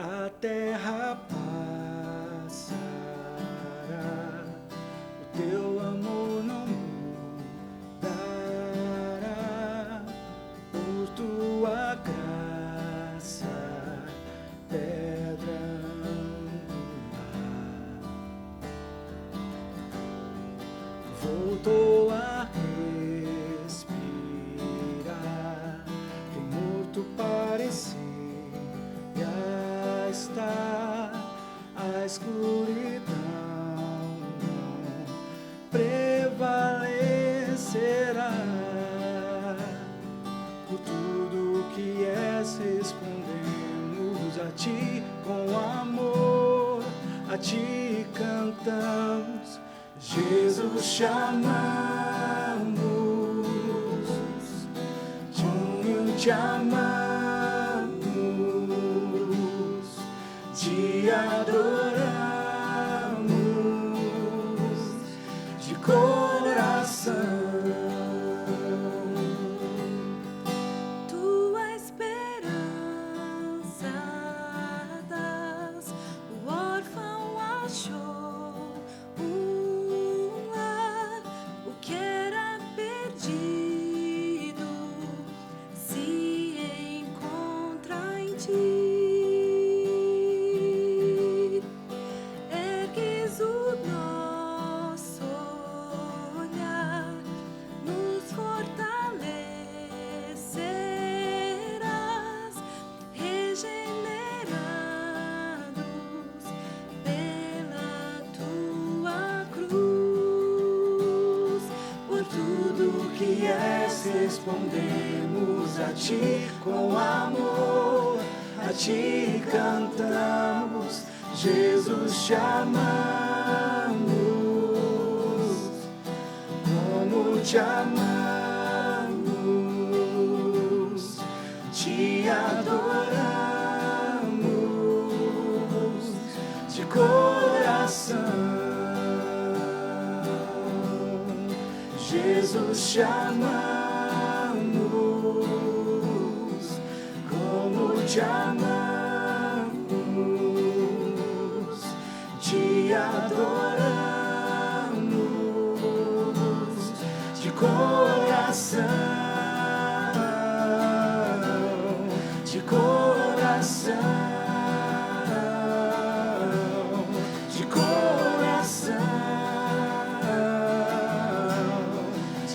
a terra passará, o teu amor não mudará, por tua graça, pedra angular. Voltou a respirar, quem morto parecia estar, a escuridão não prevalecerá. Por tudo que és, respondemos a ti com amor, a ti cantamos, Jesus chamamos, junho te amamos, te adoramos de coração. Tua esperança das, o órfão achou um lar, o que era perdido se encontra em ti. Ergues o nosso olhar, nos fortalecerás, regenerados pela tua cruz. Por tudo que és, respondemos a ti com amor, a ti cantamos, Jesus te amamos, como te amamos, te adoramos de coração. Jesus te amamos, como te amamos, te adoramos de coração, de coração, de coração,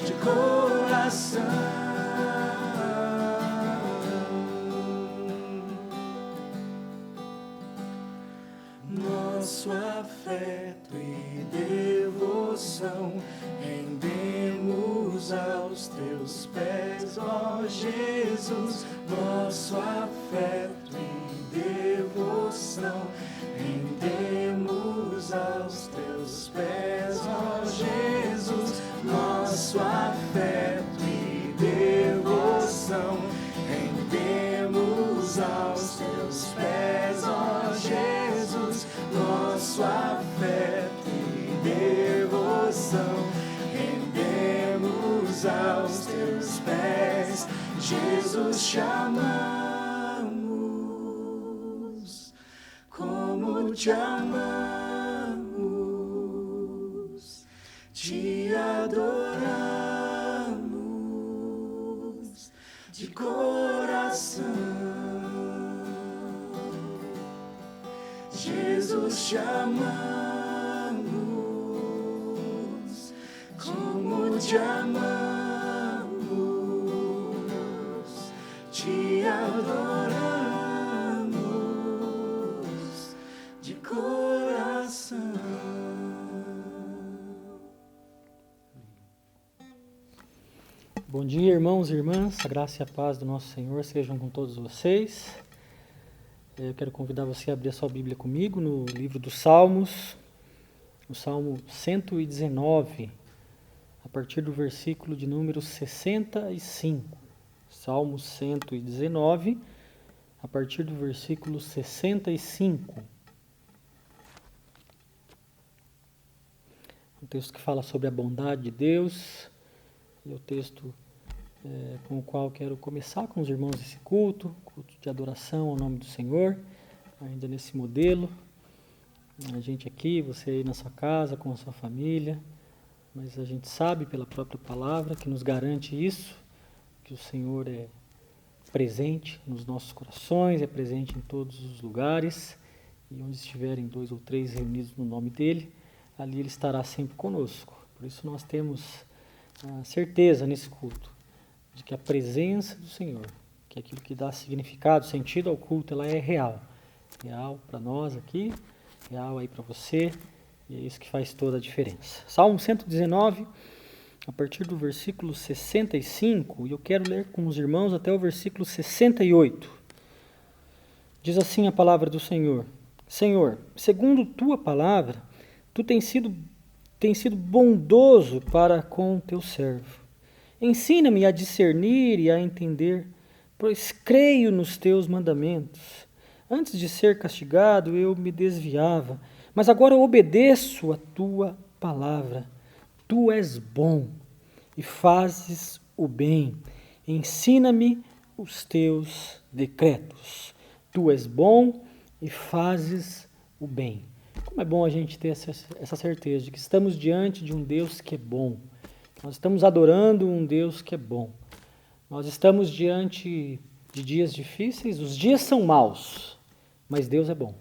de coração. Nosso afeto e devoção rendemos aos teus pés, ó Jesus. Nosso afeto e devoção rendemos aos teus pés, ó Jesus. Nosso afeto e devoção rendemos aos teus pés, ó Jesus. Nosso afeto e devoção rendemos aos teus pés, Jesus te amamos, como te amamos, te adoramos de coração. Jesus te amamos, como te amamos, te adoramos de coração. Bom dia, irmãos e irmãs, a graça e a paz do nosso Senhor sejam com todos vocês. Eu quero convidar você a abrir a sua Bíblia comigo no livro dos Salmos, no Salmo 119, a partir do versículo de número 65. Salmo 119, a partir do versículo 65. Um texto que fala sobre a bondade de Deus, e o texto com o qual quero começar com os irmãos esse culto de adoração ao nome do Senhor. ainda nesse modelo. A gente aqui, você aí na sua casa, com a sua família, mas a gente sabe pela própria palavra que nos garante isso, que o Senhor é presente nos nossos corações, é presente em todos os lugares, e onde estiverem 2 ou 3 reunidos no nome dEle, ali Ele estará sempre conosco. Por isso nós temos a certeza nesse culto, de que a presença do Senhor, que é aquilo que dá significado, sentido ao culto, ela é real. Real para nós aqui, real aí para você, e é isso que faz toda a diferença. Salmo 119, a partir do versículo 65, e eu quero ler com os irmãos até o versículo 68. Diz assim a palavra do Senhor: Senhor, segundo tua palavra, tu tens sido bondoso para com teu servo. Ensina-me a discernir e a entender, pois creio nos teus mandamentos. Antes de ser castigado, eu me desviava, mas agora obedeço a tua palavra. Tu és bom e fazes o bem. Ensina-me os teus decretos. Tu és bom e fazes o bem. Como é bom a gente ter essa certeza de que estamos diante de um Deus que é bom. Nós estamos adorando um Deus que é bom. Nós estamos diante de dias difíceis, os dias são maus, mas Deus é bom.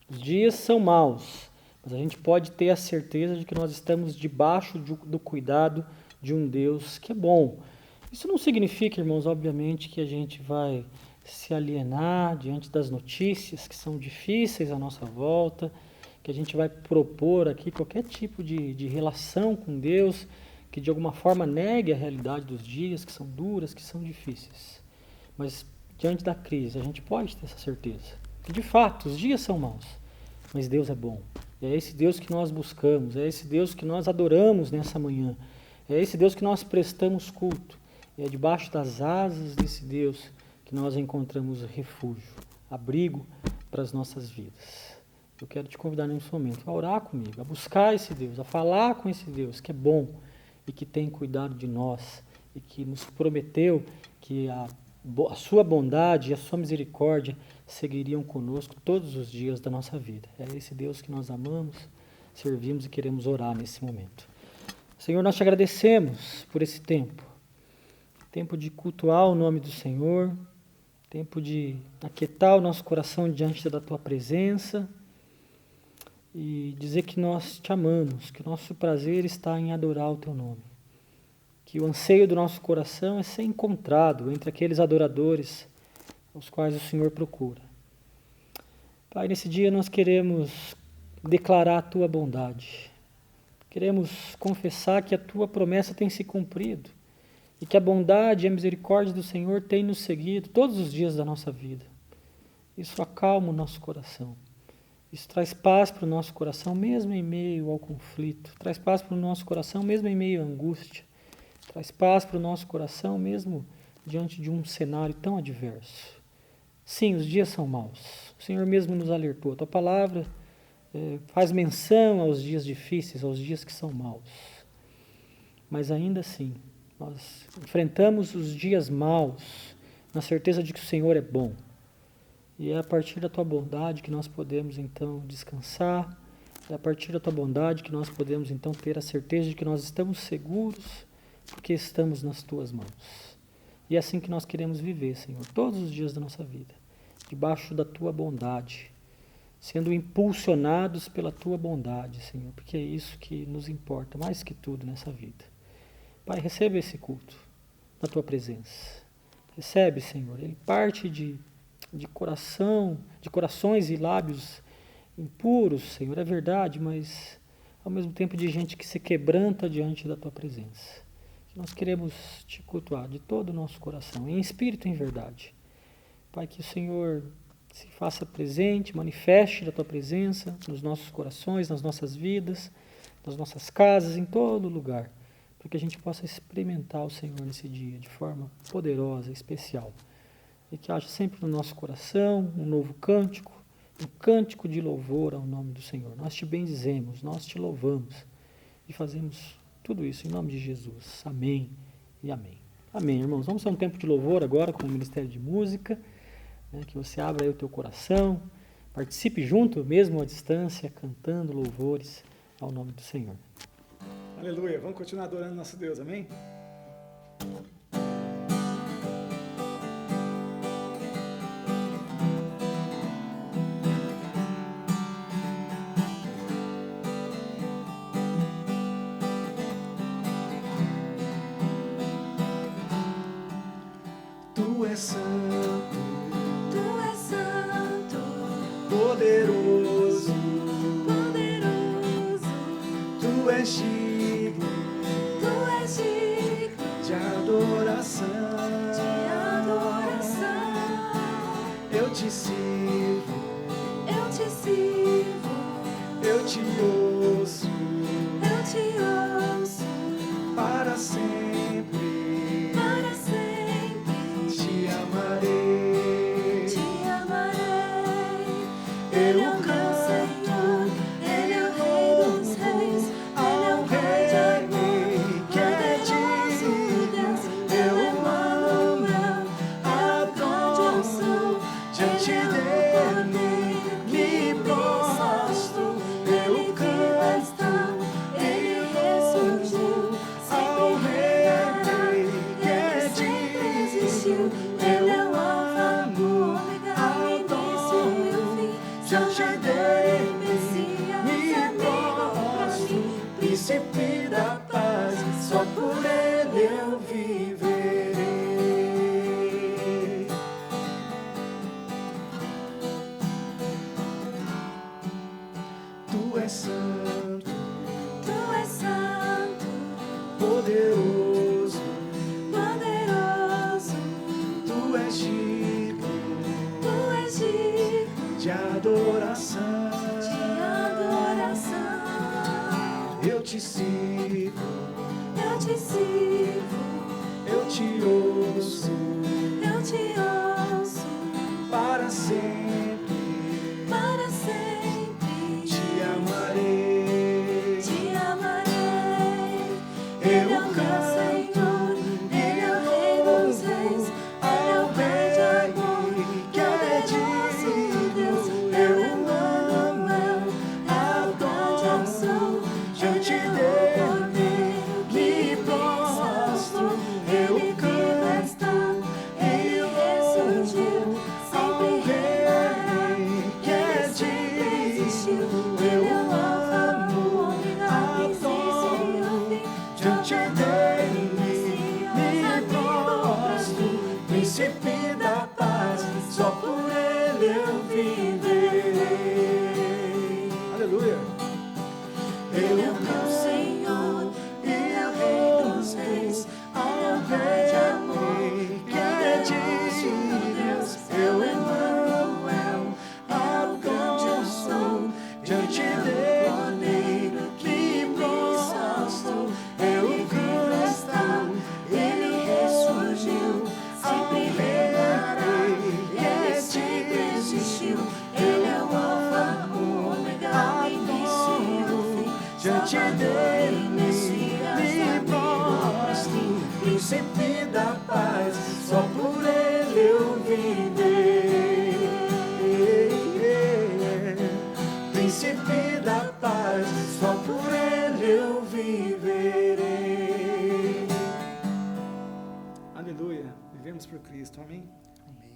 Os dias são maus, mas a gente pode ter a certeza de que nós estamos debaixo do cuidado de um Deus que é bom. Isso não significa, irmãos, obviamente, que a gente vai se alienar diante das notícias que são difíceis à nossa volta, que a gente vai propor aqui qualquer tipo de relação com Deus que de alguma forma negue a realidade dos dias, que são duras, que são difíceis. Mas diante da crise, a gente pode ter essa certeza, que de fato os dias são maus, mas Deus é bom. E é esse Deus que nós buscamos, é esse Deus que nós adoramos nessa manhã, é esse Deus que nós prestamos culto. E é debaixo das asas desse Deus que nós encontramos refúgio, abrigo para as nossas vidas. Eu quero te convidar nesse momento a orar comigo, a buscar esse Deus, a falar com esse Deus que é bom e que tem cuidado de nós e que nos prometeu que a sua bondade e a sua misericórdia seguiriam conosco todos os dias da nossa vida. É esse Deus que nós amamos, servimos e queremos orar nesse momento. Senhor, nós te agradecemos por esse tempo de cultuar o nome do Senhor, tempo de aquietar o nosso coração diante da tua presença e dizer que nós te amamos, que o nosso prazer está em adorar o teu nome, que o anseio do nosso coração é ser encontrado entre aqueles adoradores aos quais o Senhor procura. Pai, nesse dia nós queremos declarar a tua bondade, queremos confessar que a tua promessa tem se cumprido e que a bondade e a misericórdia do Senhor têm nos seguido todos os dias da nossa vida. Isso acalma o nosso coração. Isso traz paz para o nosso coração, mesmo em meio ao conflito. Traz paz para o nosso coração, mesmo em meio à angústia. Traz paz para o nosso coração, mesmo diante de um cenário tão adverso. Sim, os dias são maus. O Senhor mesmo nos alertou. A tua palavra faz menção aos dias difíceis, aos dias que são maus. Mas ainda assim, nós enfrentamos os dias maus na certeza de que o Senhor é bom. E é a partir da tua bondade que nós podemos então descansar, é a partir da tua bondade que nós podemos então ter a certeza de que nós estamos seguros porque estamos nas tuas mãos. E é assim que nós queremos viver, Senhor, todos os dias da nossa vida, debaixo da tua bondade, sendo impulsionados pela tua bondade, Senhor, porque é isso que nos importa mais que tudo nessa vida. Pai, receba esse culto na tua presença. Recebe, Senhor, ele parte de corações e lábios impuros, Senhor, é verdade, mas ao mesmo tempo de gente que se quebranta diante da tua presença. Nós queremos te cultuar de todo o nosso coração, em espírito e em verdade. Pai, que o Senhor se faça presente, manifeste da tua presença nos nossos corações, nas nossas vidas, nas nossas casas, em todo lugar, para que a gente possa experimentar o Senhor nesse dia de forma poderosa, especial. E que haja sempre no nosso coração um novo cântico, um cântico de louvor ao nome do Senhor. Nós te bendizemos, nós te louvamos e fazemos tudo isso em nome de Jesus. Amém e amém. Amém, irmãos. Vamos ter um tempo de louvor agora com o Ministério de Música, que você abra aí o teu coração Participe junto, mesmo à distância, cantando louvores ao nome do Senhor. Aleluia. Vamos continuar adorando nosso Deus, amém? Tu és santo, Tu és santo, poderoso, poderoso, tu és digno Tu és digno de adoração. de adoração. Eu te sirvo, Eu te sirvo, eu te ouço eu te ouço para sempre. para sempre. Te amarei, Te amarei. eu Ele é o meu canto Senhor, Ele é o Rei dos Reis, Ele é ao o Pai de amor, Rei que é poderoso Deus, digno. Ele é Eu Emmanuel, é o grande eu sou, diante Ele é o dele Cordeiro que me me prostro. Ele Eu que lá está, Ele ressurgiu, ao sempre Rei reinará, que é Ele sempre existiu. digno. Ele é o Alfa, o Ômega, o início e o fim. Diante Salvador e dele Messias, me amigo pra prostro, mim. príncipe da paz, só por ele eu viverei. Tu és santo, Tu és santo, poderoso, poderoso, tu és digno Tu és digno de adoração. de adoração. Eu te sirvo, Eu te sirvo, eu te ouço eu te ouço para sempre. para sempre. Te amarei, Te amarei. Ele é o meu Senhor, Ele é o Rei dos Reis, Ele é o Pai de amor, poderoso Deus, Ele é Emmanuel, é o grande eu sou, diante Ele é o dele Cordeiro que me prostro, Ele vivo está, Ele ressurgiu, sempre reinará, Ele sempre existiu. Ele é o Alfa, o Ômega, o início e o fim. diante dele me prostro, príncipe da paz, só por ele eu viverei. Aleluia. Ele é o meu Senhor, Ele é o Rei dos Reis, Ele é o Pai de amor, que é poderoso Deus, eu Emmanuel, é o grande eu sou, diante Ele é o dele Cordeiro que me prostro, Ele vivo está, Ele ressurgiu, sempre reinará, Ele sempre existiu. Ele é o Alfa, o Ômega, o início e o fim. diante dele me prostro, príncipe da paz, só por ele eu viverei. Príncipe da paz, só por ele eu viverei. Aleluia, vivemos por Cristo, amém? Amém.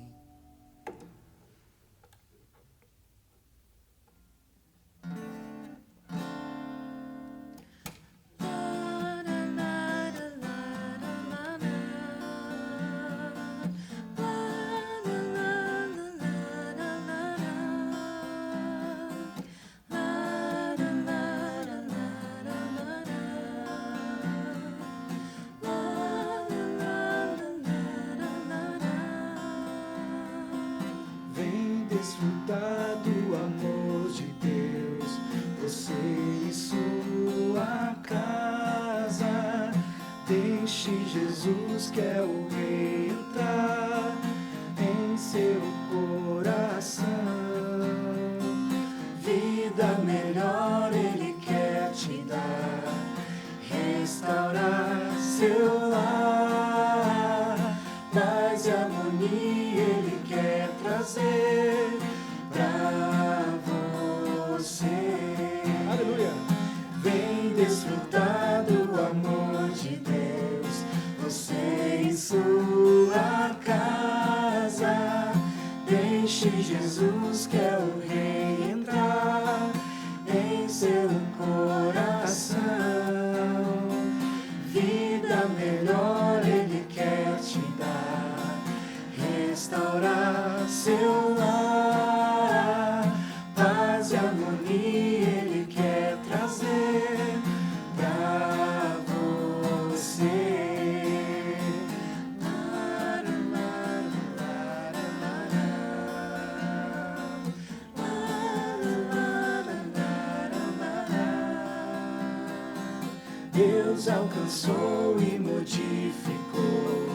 Vem desfrutar do amor de Deus, você e sua casa. Deixe Jesus, que é o Rei, entrar em seu coração. Vida melhor Ele quer te dar, restaurar seu lar. Paz e harmonia Ele quer trazer pra Jesus quer o Rei entrar em seu coração. Vida melhor Ele quer te dar, restaurar seu lar, paz e harmonia Ele quer trazer pra você. Deus alcançou e modificou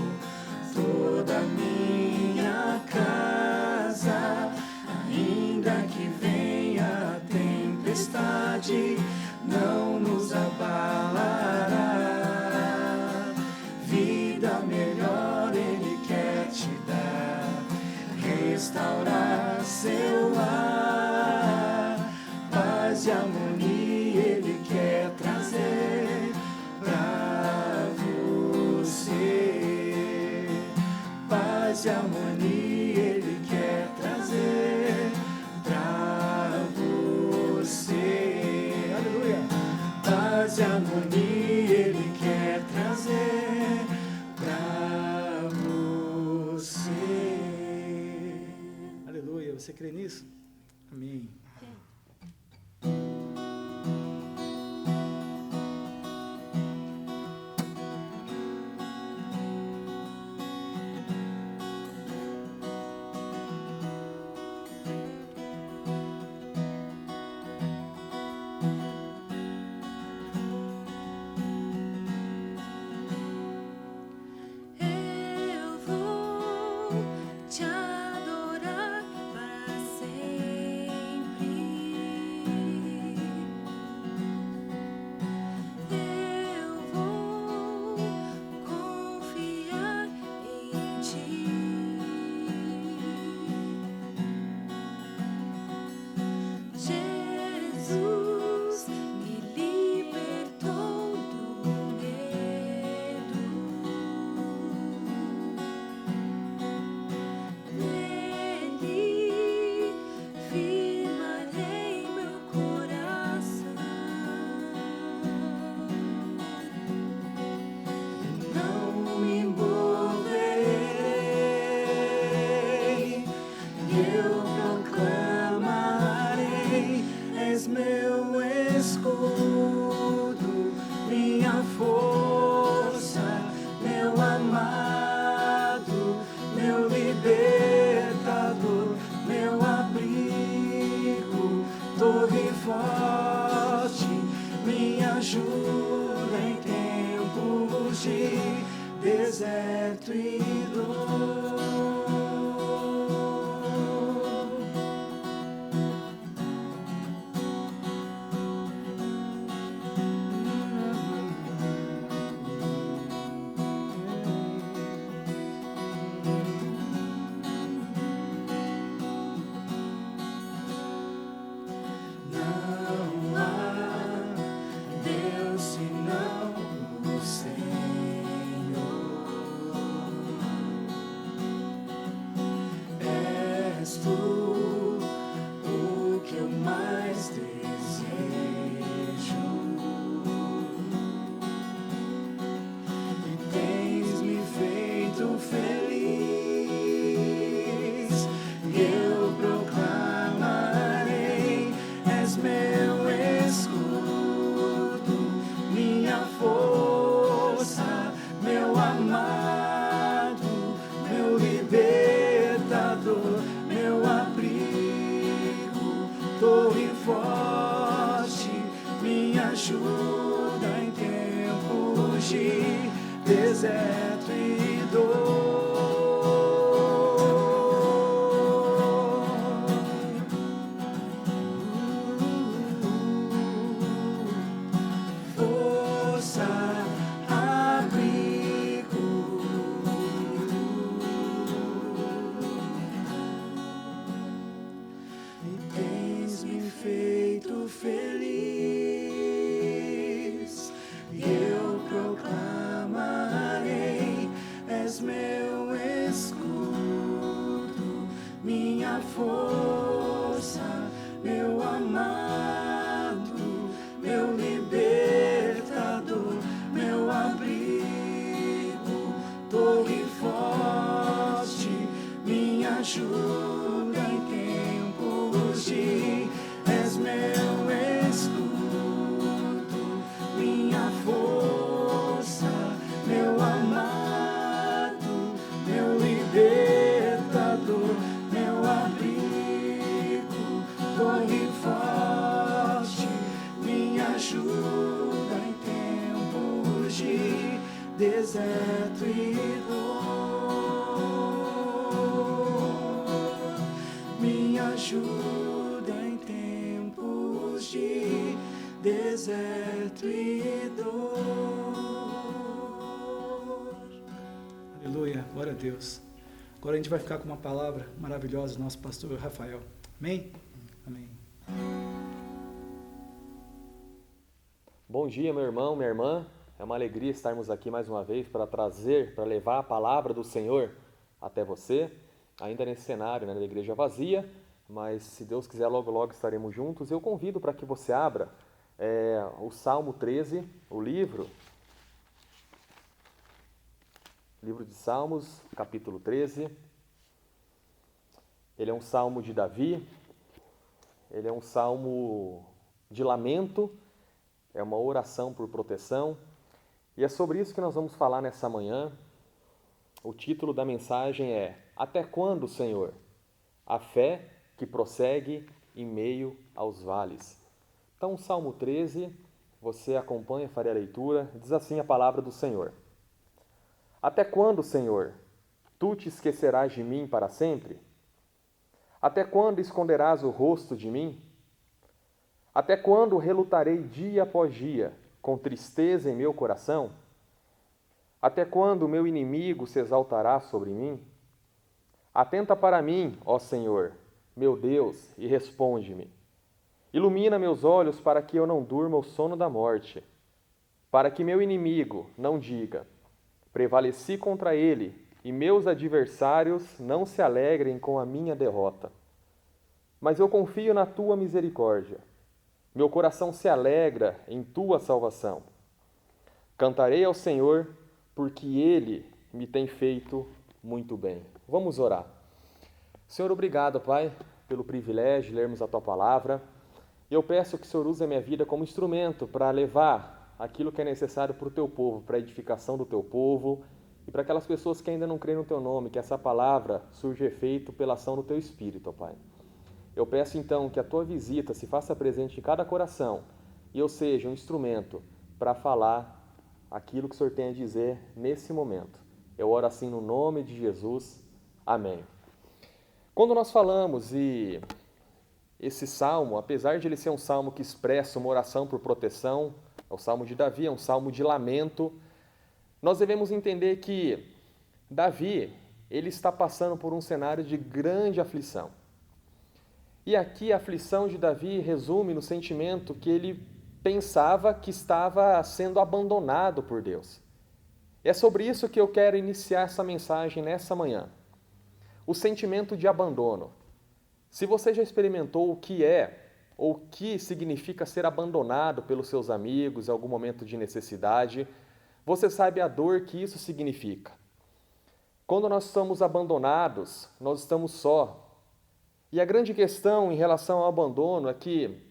toda a minha casa. Ainda que venha a tempestade, não nos abalará. Vida melhor Ele quer te dar, restaurar seu lar, paz e harmonia Ele quer trazer pra você. Paz e harmonia Ele quer trazer pra você. Aleluia. Paz e harmonia Ele quer trazer pra você. Aleluia. Você crê nisso? Amém. Eu vou te adorar para sempre. Eu vou confiar em ti. Jesus me libertou do medo. Nele firmarei meu coração. Não me moverei, eu proclamarei: és meu escudo, minha força, meu amado, meu libertador, meu abrigo, torre forte, minha ajuda em tempos de deserto e dor. Não há Deus senão o Senhor. És tu o que eu mais desejo. E tens me feito feliz, e eu proclamarei: és meu escudo, minha força, meu amado, meu libertador, meu abrigo, torre forte, minha ajuda em tempos de deserto e dor. Força, abrigo, e tens me feito feliz, e eu proclamarei: torre forte, minha ajuda em tempos de deserto e dor. Minha ajuda em tempos de deserto e dor. Aleluia, glória a Deus. Agora a gente vai ficar com uma palavra maravilhosa do nosso pastor Rafael. Amém? Amém. Bom dia, meu irmão, minha irmã. É uma alegria estarmos aqui mais uma vez para levar a palavra do Senhor até você, ainda nesse cenário, né, da igreja vazia, mas se Deus quiser, logo, logo estaremos juntos. Eu convido para que você abra o Salmo 13, o livro de Salmos, capítulo 13. Ele é um salmo de Davi, ele é um salmo de lamento, é uma oração por proteção, e é sobre isso que nós vamos falar nessa manhã. O título da mensagem é: Até quando, Senhor? A fé que prossegue em meio aos vales. Então, o Salmo 13, você acompanha, farei a leitura, diz assim a palavra do Senhor. Até quando, Senhor, tu te esquecerás de mim para sempre? Até quando esconderás o rosto de mim? Até quando relutarei dia após dia, com tristeza em meu coração? Até quando o meu inimigo se exaltará sobre mim? Atenta para mim, ó Senhor, meu Deus, e responde-me. Ilumina meus olhos para que eu não durma o sono da morte, para que meu inimigo não diga: prevaleci contra ele, e meus adversários não se alegrem com a minha derrota. Mas eu confio na tua misericórdia. Meu coração se alegra em tua salvação. Cantarei ao Senhor, porque ele me tem feito muito bem. Vamos orar. Senhor, obrigado, Pai, pelo privilégio de lermos a tua palavra. Eu peço que o Senhor use a minha vida como instrumento para levar aquilo que é necessário para o teu povo, para a edificação do teu povo e para aquelas pessoas que ainda não creem no teu nome, que essa palavra surja efeito pela ação do teu Espírito, ó Pai. Eu peço então que a tua visita se faça presente em cada coração e eu seja um instrumento para falar aquilo que o Senhor tem a dizer nesse momento. Eu oro assim no nome de Jesus. Amém. Quando nós falamos e esse salmo, apesar de ele ser um salmo que expressa uma oração por proteção, é o salmo de Davi, é um salmo de lamento, nós devemos entender que Davi, ele está passando por um cenário de grande aflição. E aqui a aflição de Davi resume no sentimento que ele pensava que estava sendo abandonado por Deus. É sobre isso que eu quero iniciar essa mensagem nessa manhã. O sentimento de abandono. Se você já experimentou o que é ou o que significa ser abandonado pelos seus amigos em algum momento de necessidade, você sabe a dor que isso significa. Quando nós somos abandonados, nós estamos só. E a grande questão em relação ao abandono é que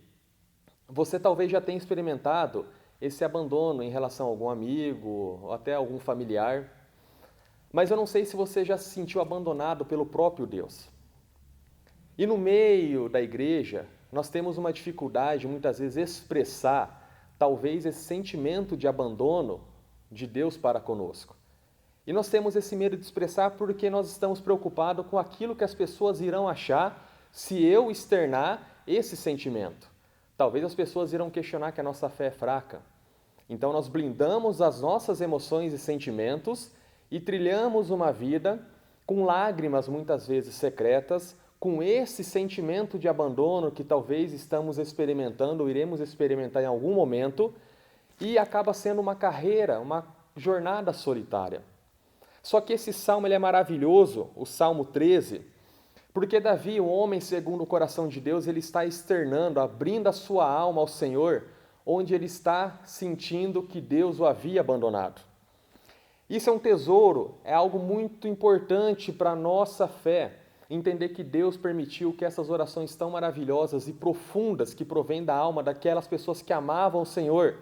você talvez já tenha experimentado esse abandono em relação a algum amigo ou até algum familiar, mas eu não sei se você já se sentiu abandonado pelo próprio Deus. E no meio da igreja, nós temos uma dificuldade, muitas vezes, expressar talvez esse sentimento de abandono de Deus para conosco. E nós temos esse medo de expressar porque nós estamos preocupados com aquilo que as pessoas irão achar se eu externar esse sentimento. Talvez as pessoas irão questionar que a nossa fé é fraca. Então nós blindamos as nossas emoções e sentimentos e trilhamos uma vida com lágrimas muitas vezes secretas, com esse sentimento de abandono que talvez estamos experimentando ou iremos experimentar em algum momento, e acaba sendo uma carreira, uma jornada solitária. Só que esse salmo ele é maravilhoso, o Salmo 13, porque Davi, um homem segundo o coração de Deus, ele está externando, abrindo a sua alma ao Senhor, onde ele está sentindo que Deus o havia abandonado. Isso é um tesouro, é algo muito importante para a nossa fé, entender que Deus permitiu que essas orações tão maravilhosas e profundas que provêm da alma daquelas pessoas que amavam o Senhor,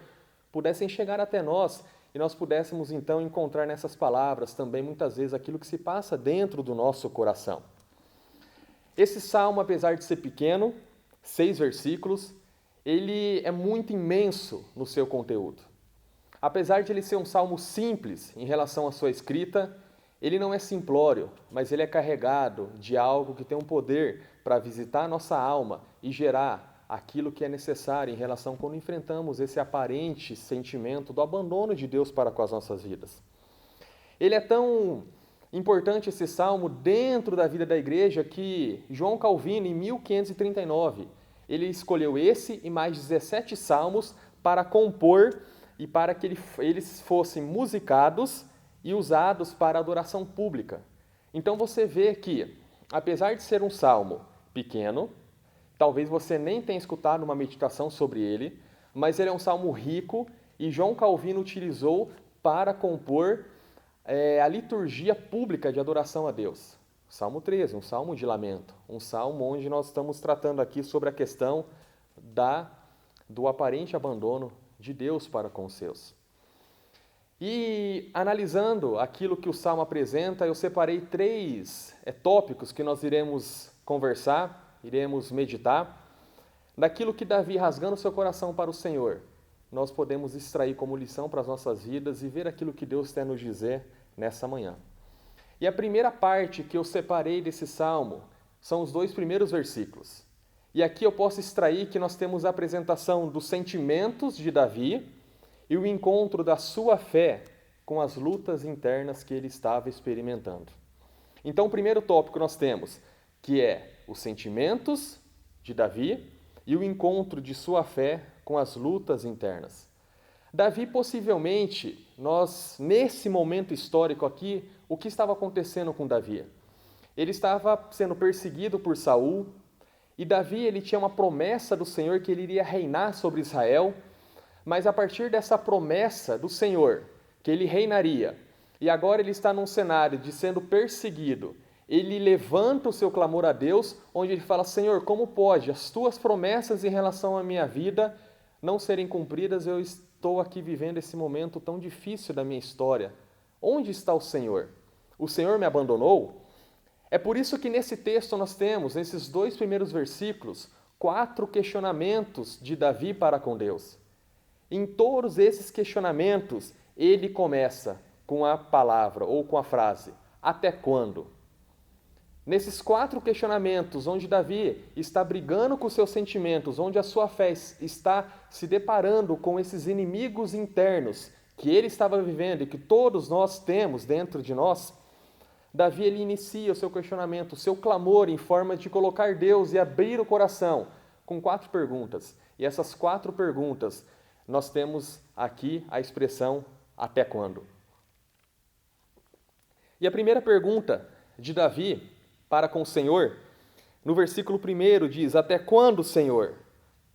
pudessem chegar até nós e nós pudéssemos então encontrar nessas palavras também muitas vezes aquilo que se passa dentro do nosso coração. Esse salmo, apesar de ser pequeno, 6 versículos, ele é muito imenso no seu conteúdo. Apesar de ele ser um salmo simples em relação à sua escrita, ele não é simplório, mas ele é carregado de algo que tem um poder para visitar a nossa alma e gerar aquilo que é necessário em relação quando enfrentamos esse aparente sentimento do abandono de Deus para com as nossas vidas. Ele é tão importante esse salmo dentro da vida da igreja que João Calvino, em 1539, ele escolheu esse e mais 17 salmos para compor e para que eles fossem musicados e usados para adoração pública. Então você vê que, apesar de ser um salmo pequeno, talvez você nem tenha escutado uma meditação sobre ele, mas ele é um salmo rico e João Calvino utilizou para compor a liturgia pública de adoração a Deus. Salmo 13, um salmo de lamento, um salmo onde nós estamos tratando aqui sobre a questão do aparente abandono de Deus para com os seus. E analisando aquilo que o salmo apresenta, eu separei 3 tópicos que nós iremos conversar, iremos meditar. Daquilo que Davi, rasgando seu coração para o Senhor, nós podemos extrair como lição para as nossas vidas e ver aquilo que Deus tem a nos dizer nessa manhã. E a primeira parte que eu separei desse salmo são os 2 primeiros versículos. E aqui eu posso extrair que nós temos a apresentação dos sentimentos de Davi e o encontro da sua fé com as lutas internas que ele estava experimentando. Então, o primeiro tópico nós temos, que é os sentimentos de Davi e o encontro de sua fé com as lutas internas. Davi, possivelmente, nesse momento histórico aqui, o que estava acontecendo com Davi? Ele estava sendo perseguido por Saul, e Davi ele tinha uma promessa do Senhor que ele iria reinar sobre Israel, mas a partir dessa promessa do Senhor, que ele reinaria, e agora ele está num cenário de sendo perseguido, ele levanta o seu clamor a Deus, onde ele fala: Senhor, como pode as tuas promessas em relação à minha vida não serem cumpridas? Eu estou aqui vivendo esse momento tão difícil da minha história. Onde está o Senhor? O Senhor me abandonou? É por isso que nesse texto nós temos, nesses 2 primeiros versículos, 4 questionamentos de Davi para com Deus. Em todos esses questionamentos, ele começa com a palavra ou com a frase: até quando? Nesses 4 questionamentos, onde Davi está brigando com os seus sentimentos, onde a sua fé está se deparando com esses inimigos internos que ele estava vivendo e que todos nós temos dentro de nós, Davi ele inicia o seu questionamento, o seu clamor em forma de colocar Deus e abrir o coração com 4 perguntas. E essas 4 perguntas, nós temos aqui a expressão até quando. E a primeira pergunta de Davi para com o Senhor, no versículo 1 diz: até quando, Senhor,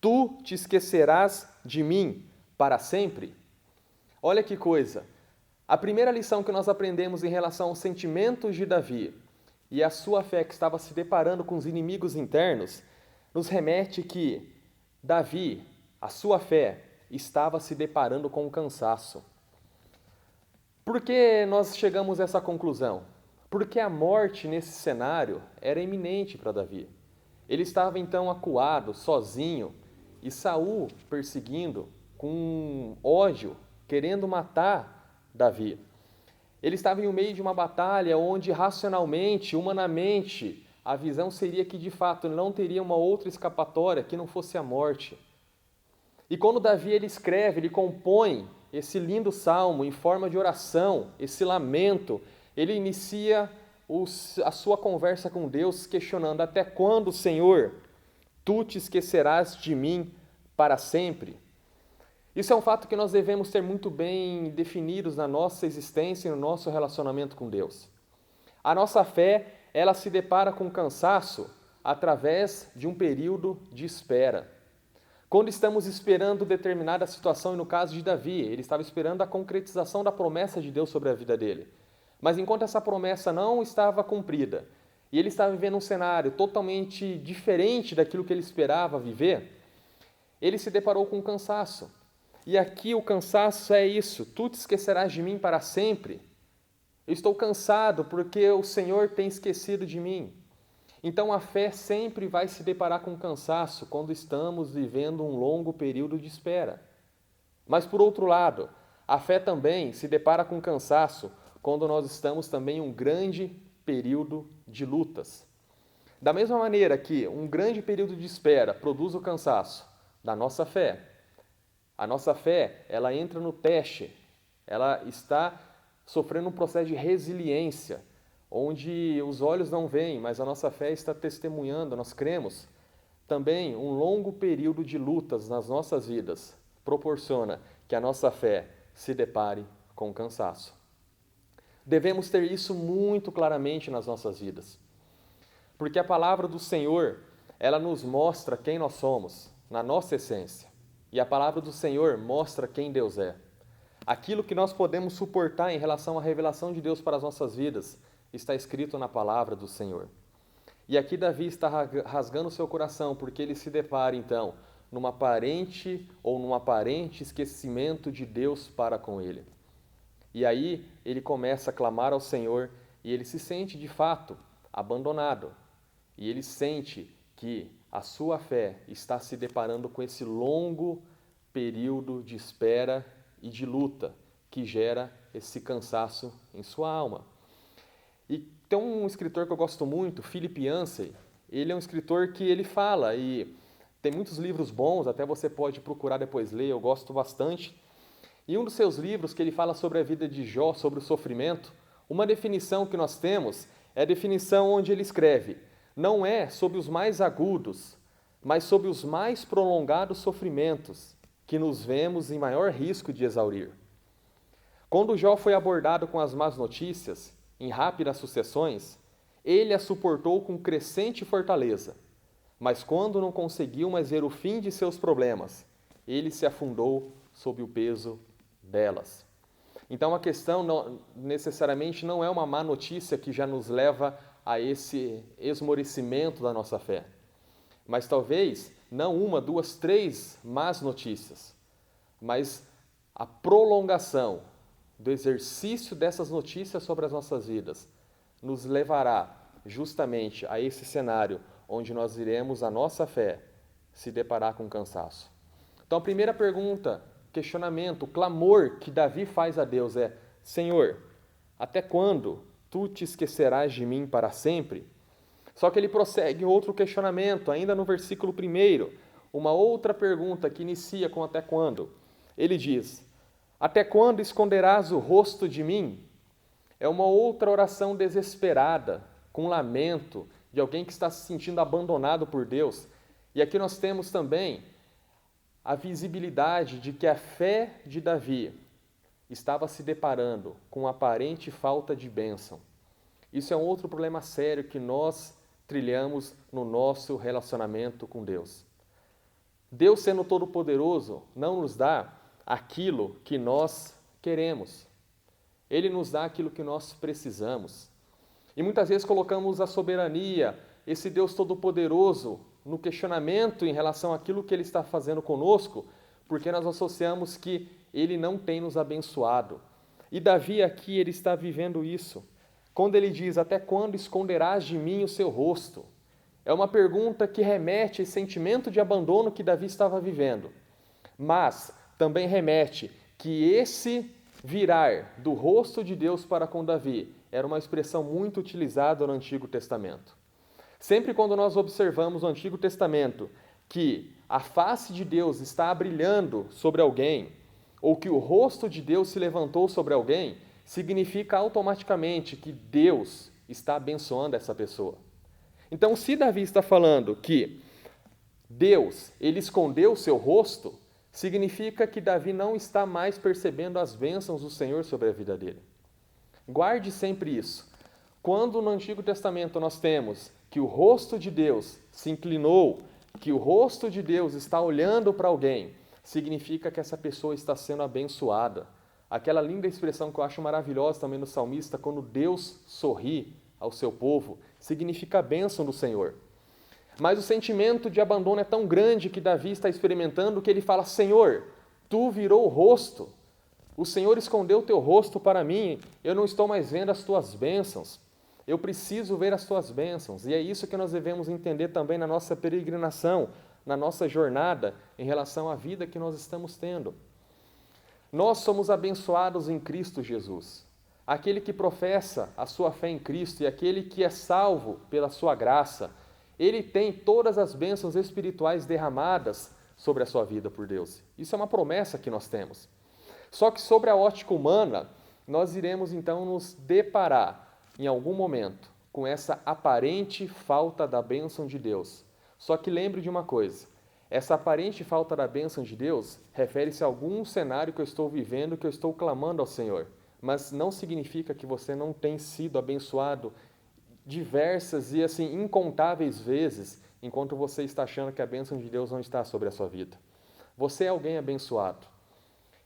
tu te esquecerás de mim para sempre? Olha que coisa! A primeira lição que nós aprendemos em relação aos sentimentos de Davi e a sua fé que estava se deparando com os inimigos internos, nos remete que Davi, a sua fé, estava se deparando com o cansaço. Por que nós chegamos a essa conclusão? Porque a morte nesse cenário era iminente para Davi. Ele estava então acuado, sozinho, e Saul perseguindo, com ódio, querendo matar Davi. Ele estava em meio de uma batalha onde racionalmente, humanamente, a visão seria que de fato não teria uma outra escapatória que não fosse a morte. E quando Davi ele escreve, ele compõe esse lindo salmo em forma de oração, esse lamento, ele inicia a sua conversa com Deus questionando: até quando, Senhor, tu te esquecerás de mim para sempre? Isso é um fato que nós devemos ter muito bem definidos na nossa existência e no nosso relacionamento com Deus. A nossa fé, ela se depara com cansaço através de um período de espera. Quando estamos esperando determinada situação, e no caso de Davi, ele estava esperando a concretização da promessa de Deus sobre a vida dele. Mas enquanto essa promessa não estava cumprida, e ele estava vivendo um cenário totalmente diferente daquilo que ele esperava viver, ele se deparou com cansaço. E aqui o cansaço é isso: tu te esquecerás de mim para sempre. Eu estou cansado porque o Senhor tem esquecido de mim. Então a fé sempre vai se deparar com cansaço quando estamos vivendo um longo período de espera. Mas por outro lado, a fé também se depara com cansaço quando nós estamos também em um grande período de lutas. Da mesma maneira que um grande período de espera produz o cansaço da nossa fé, a nossa fé, ela entra no teste, ela está sofrendo um processo de resiliência, onde os olhos não veem, mas a nossa fé está testemunhando, nós cremos. Também um longo período de lutas nas nossas vidas proporciona que a nossa fé se depare com cansaço. Devemos ter isso muito claramente nas nossas vidas, porque a palavra do Senhor, ela nos mostra quem nós somos, na nossa essência, e a palavra do Senhor mostra quem Deus é. Aquilo que nós podemos suportar em relação à revelação de Deus para as nossas vidas está escrito na palavra do Senhor. E aqui Davi está rasgando seu coração, porque ele se depara, então, num aparente esquecimento de Deus para com ele. E aí ele começa a clamar ao Senhor e ele se sente, de fato, abandonado. E ele sente que a sua fé está se deparando com esse longo período de espera e de luta que gera esse cansaço em sua alma. E tem um escritor que eu gosto muito, Philip Yancey. Ele é um escritor que ele fala, e tem muitos livros bons, até você pode procurar depois ler, eu gosto bastante. E um dos seus livros que ele fala sobre a vida de Jó, sobre o sofrimento, uma definição que nós temos é a definição onde ele escreve: não é sobre os mais agudos, mas sobre os mais prolongados sofrimentos que nos vemos em maior risco de exaurir. Quando Jó foi abordado com as más notícias, em rápidas sucessões, ele as suportou com crescente fortaleza. Mas quando não conseguiu mais ver o fim de seus problemas, ele se afundou sob o peso delas. Então a questão necessariamente não é uma má notícia que já nos leva a esse esmorecimento da nossa fé. Mas talvez não uma, duas, três más notícias, mas a prolongação do exercício dessas notícias sobre as nossas vidas nos levará justamente a esse cenário onde nós iremos a nossa fé se deparar com cansaço. Então a primeira pergunta, questionamento, clamor que Davi faz a Deus é: Senhor, até quando tu te esquecerás de mim para sempre? Só que ele prossegue outro questionamento, ainda no versículo 1, uma outra pergunta que inicia com até quando. Ele diz: até quando esconderás o rosto de mim? É uma outra oração desesperada, com lamento de alguém que está se sentindo abandonado por Deus. E aqui nós temos também a visibilidade de que a fé de Davi estava se deparando com aparente falta de bênção. Isso é um outro problema sério que nós trilhamos no nosso relacionamento com Deus. Deus, sendo todo-poderoso, não nos dá aquilo que nós queremos. Ele nos dá aquilo que nós precisamos. E muitas vezes colocamos a soberania, esse Deus todo-poderoso, no questionamento em relação àquilo que Ele está fazendo conosco, porque nós associamos que Ele não tem nos abençoado. E Davi aqui, ele está vivendo isso. Quando ele diz: até quando esconderás de mim o seu rosto? É uma pergunta que remete a esse sentimento de abandono que Davi estava vivendo. Mas também remete que esse virar do rosto de Deus para com Davi era uma expressão muito utilizada no Antigo Testamento. Sempre quando nós observamos no Antigo Testamento que a face de Deus está brilhando sobre alguém, ou que o rosto de Deus se levantou sobre alguém, significa automaticamente que Deus está abençoando essa pessoa. Então, se Davi está falando que Deus, ele escondeu o seu rosto, significa que Davi não está mais percebendo as bênçãos do Senhor sobre a vida dele. Guarde sempre isso. Quando no Antigo Testamento nós temos que o rosto de Deus se inclinou, que o rosto de Deus está olhando para alguém, significa que essa pessoa está sendo abençoada. Aquela linda expressão que eu acho maravilhosa também no salmista, quando Deus sorri ao seu povo, significa a bênção do Senhor. Mas o sentimento de abandono é tão grande que Davi está experimentando que ele fala: Senhor, tu virou o rosto, o Senhor escondeu o teu rosto para mim, eu não estou mais vendo as tuas bênçãos. Eu preciso ver as tuas bênçãos. E é isso que nós devemos entender também na nossa peregrinação, na nossa jornada em relação à vida que nós estamos tendo. Nós somos abençoados em Cristo Jesus. Aquele que professa a sua fé em Cristo e aquele que é salvo pela sua graça, ele tem todas as bênçãos espirituais derramadas sobre a sua vida por Deus. Isso é uma promessa que nós temos. Só que sobre a ótica humana, nós iremos então nos deparar em algum momento com essa aparente falta da bênção de Deus. Só que lembre de uma coisa, essa aparente falta da bênção de Deus refere-se a algum cenário que eu estou vivendo, que eu estou clamando ao Senhor. Mas não significa que você não tem sido abençoado diversas e assim incontáveis vezes, enquanto você está achando que a bênção de Deus não está sobre a sua vida. Você é alguém abençoado.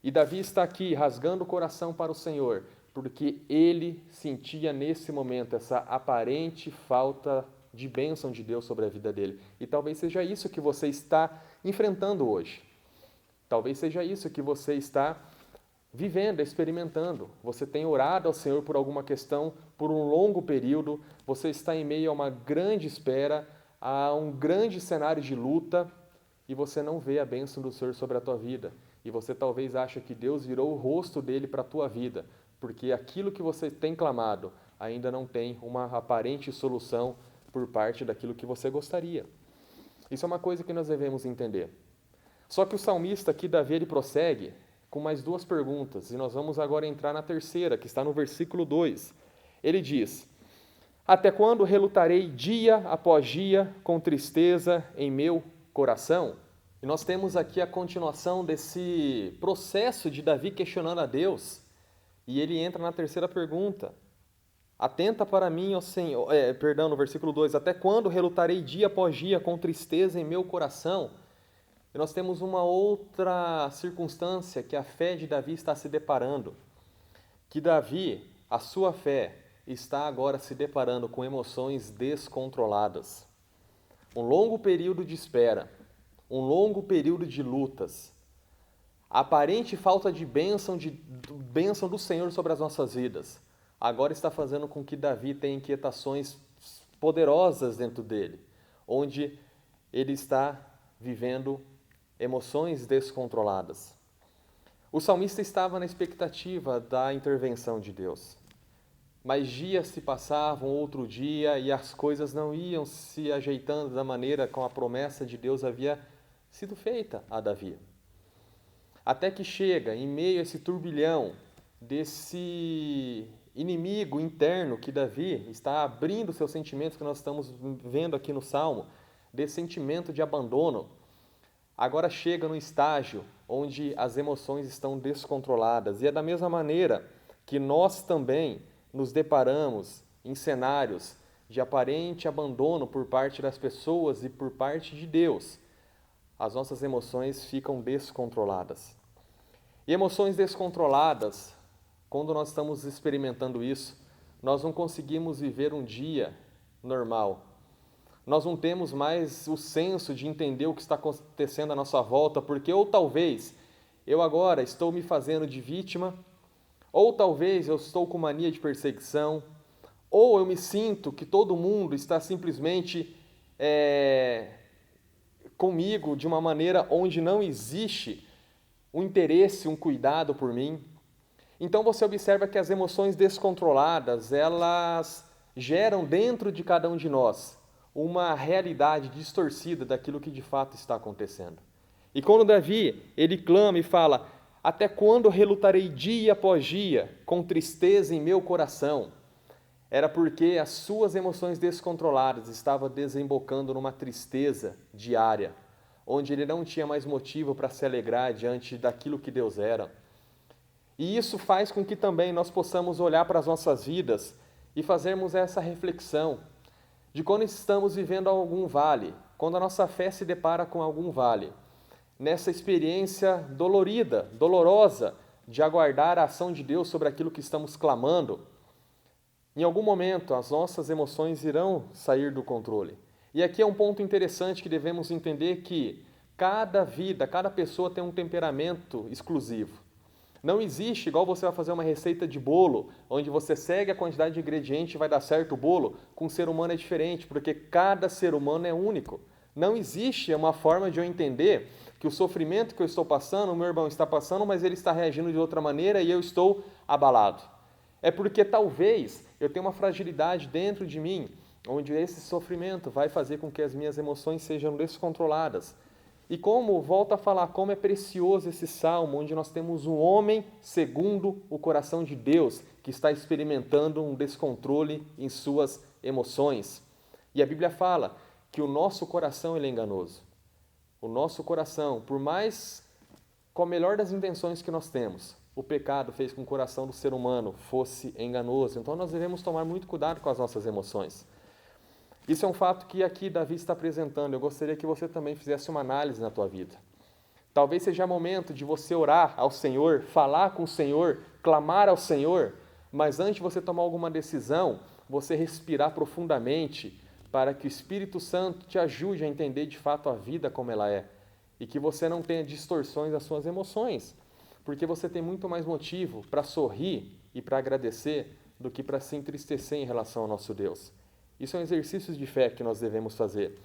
E Davi está aqui rasgando o coração para o Senhor, porque ele sentia nesse momento essa aparente falta de bênção de Deus sobre a vida dele. E talvez seja isso que você está enfrentando hoje. Talvez seja isso que você está vivendo, experimentando. Você tem orado ao Senhor por alguma questão por um longo período, você está em meio a uma grande espera, a um grande cenário de luta, e você não vê a bênção do Senhor sobre a tua vida. E você talvez acha que Deus virou o rosto dele para a tua vida, porque aquilo que você tem clamado ainda não tem uma aparente solução por parte daquilo que você gostaria. Isso é uma coisa que nós devemos entender. Só que o salmista aqui, Davi, ele prossegue com mais duas perguntas, e nós vamos agora entrar na terceira, que está no versículo 2. Ele diz: até quando relutarei dia após dia com tristeza em meu coração? E nós temos aqui a continuação desse processo de Davi questionando a Deus, e ele entra na terceira pergunta. Atenta para mim, ó Senhor, no versículo 2, até quando relutarei dia após dia com tristeza em meu coração? E nós temos uma outra circunstância que a fé de Davi está se deparando, que Davi, a sua fé, está agora se deparando com emoções descontroladas. Um longo período de espera, um longo período de lutas, a aparente falta de bênção do Senhor sobre as nossas vidas, agora está fazendo com que Davi tenha inquietações poderosas dentro dele, onde ele está vivendo emoções descontroladas. O salmista estava na expectativa da intervenção de Deus, mas dias se passavam, outro dia, e as coisas não iam se ajeitando da maneira como a promessa de Deus havia sido feita a Davi. Até que chega, em meio a esse turbilhão, desse inimigo interno que Davi está abrindo seus sentimentos, que nós estamos vendo aqui no Salmo, desse sentimento de abandono, agora chega no estágio onde as emoções estão descontroladas. E é da mesma maneira que nós também nos deparamos em cenários de aparente abandono por parte das pessoas e por parte de Deus. As nossas emoções ficam descontroladas. E emoções descontroladas, quando nós estamos experimentando isso, nós não conseguimos viver um dia normal. Nós não temos mais o senso de entender o que está acontecendo à nossa volta, porque ou talvez eu agora estou me fazendo de vítima, ou talvez eu estou com mania de perseguição, ou eu me sinto que todo mundo está simplesmente comigo de uma maneira onde não existe um interesse, um cuidado por mim. Então você observa que as emoções descontroladas, elas geram dentro de cada um de nós uma realidade distorcida daquilo que de fato está acontecendo. E quando Davi, ele clama e fala: até quando relutarei dia após dia com tristeza em meu coração? Era porque as suas emoções descontroladas estavam desembocando numa tristeza diária, onde ele não tinha mais motivo para se alegrar diante daquilo que Deus era. E isso faz com que também nós possamos olhar para as nossas vidas e fazermos essa reflexão de quando estamos vivendo algum vale, quando a nossa fé se depara com algum vale, nessa experiência dolorida, dolorosa, de aguardar a ação de Deus sobre aquilo que estamos clamando. Em algum momento, as nossas emoções irão sair do controle. E aqui é um ponto interessante que devemos entender que cada vida, cada pessoa tem um temperamento exclusivo. Não existe igual você vai fazer uma receita de bolo, onde você segue a quantidade de ingrediente e vai dar certo o bolo. Com o ser humano é diferente, porque cada ser humano é único. Não existe uma forma de eu entender que o sofrimento que eu estou passando, o meu irmão está passando, mas ele está reagindo de outra maneira e eu estou abalado. É porque talvez eu tenha uma fragilidade dentro de mim, onde esse sofrimento vai fazer com que as minhas emoções sejam descontroladas. E como, volto a falar, como é precioso esse salmo, onde nós temos um homem segundo o coração de Deus, que está experimentando um descontrole em suas emoções. E a Bíblia fala que o nosso coração ele é enganoso. O nosso coração, por mais com a melhor das intenções que nós temos, o pecado fez com que o coração do ser humano fosse enganoso. Então nós devemos tomar muito cuidado com as nossas emoções. Isso é um fato que aqui Davi está apresentando. Eu gostaria que você também fizesse uma análise na tua vida. Talvez seja momento de você orar ao Senhor, falar com o Senhor, clamar ao Senhor, mas antes de você tomar alguma decisão, você respirar profundamente para que o Espírito Santo te ajude a entender de fato a vida como ela é e que você não tenha distorções das suas emoções, porque você tem muito mais motivo para sorrir e para agradecer do que para se entristecer em relação ao nosso Deus. Isso é um exercício de fé que nós devemos fazer.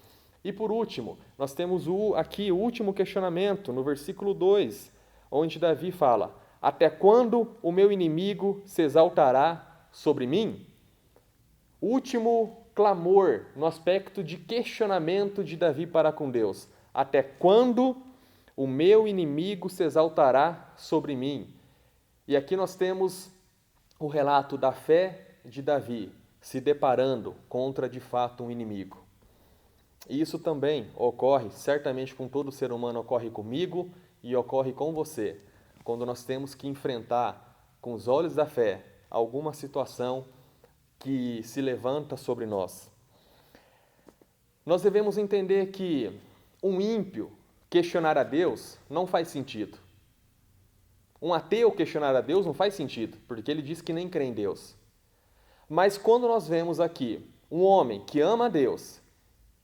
E por último, nós temos aqui o último questionamento, no versículo 2, onde Davi fala: até quando o meu inimigo se exaltará sobre mim? Último clamor no aspecto de questionamento de Davi para com Deus. Até quando o meu inimigo se exaltará sobre mim? E aqui nós temos o relato da fé de Davi, se deparando contra, de fato, um inimigo. E isso também ocorre, certamente com todo ser humano, ocorre comigo e ocorre com você, quando nós temos que enfrentar, com os olhos da fé, alguma situação que se levanta sobre nós. Nós devemos entender que um ímpio questionar a Deus não faz sentido. Um ateu questionar a Deus não faz sentido, porque ele diz que nem crê em Deus. Mas quando nós vemos aqui um homem que ama a Deus,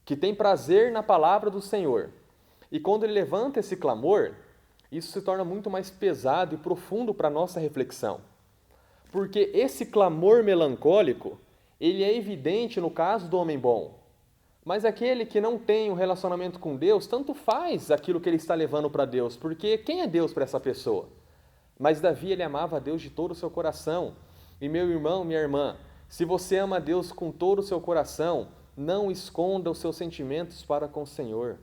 que tem prazer na palavra do Senhor, e quando ele levanta esse clamor, isso se torna muito mais pesado e profundo para a nossa reflexão. Porque esse clamor melancólico, ele é evidente no caso do homem bom. Mas aquele que não tem um relacionamento com Deus, tanto faz aquilo que ele está levando para Deus, porque quem é Deus para essa pessoa? Mas Davi, ele amava a Deus de todo o seu coração. E meu irmão, minha irmã, se você ama a Deus com todo o seu coração, não esconda os seus sentimentos para com o Senhor.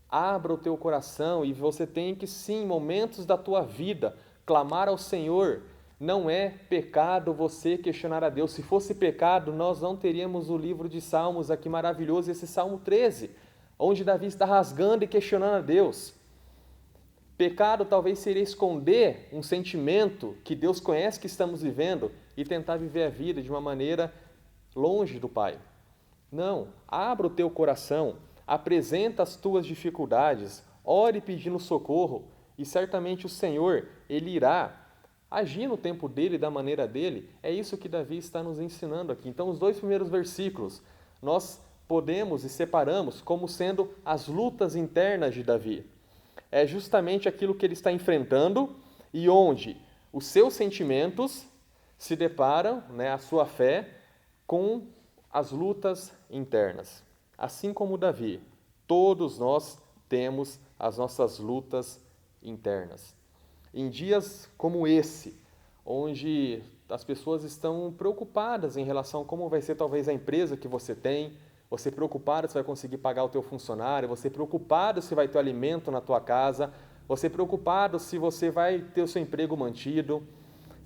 Abra o teu coração e você tem que, sim, em momentos da tua vida, clamar ao Senhor. Não é pecado você questionar a Deus. Se fosse pecado, nós não teríamos o livro de Salmos aqui maravilhoso, esse Salmo 13, onde Davi está rasgando e questionando a Deus. Pecado talvez seria esconder um sentimento que Deus conhece que estamos vivendo e tentar viver a vida de uma maneira longe do Pai. Não, abra o teu coração, apresenta as tuas dificuldades, ore pedindo socorro e certamente o Senhor, Ele irá agir no tempo dele, da maneira dele. É isso que Davi está nos ensinando aqui. Então, os 2 primeiros versículos, nós podemos e separamos como sendo as lutas internas de Davi. É justamente aquilo que ele está enfrentando e onde os seus sentimentos se deparam, a sua fé, com as lutas internas. Assim como Davi, todos nós temos as nossas lutas internas. Em dias como esse, onde as pessoas estão preocupadas em relação a como vai ser talvez a empresa que você tem, você preocupado se vai conseguir pagar o teu funcionário, você preocupado se vai ter alimento na tua casa, você preocupado se você vai ter o seu emprego mantido.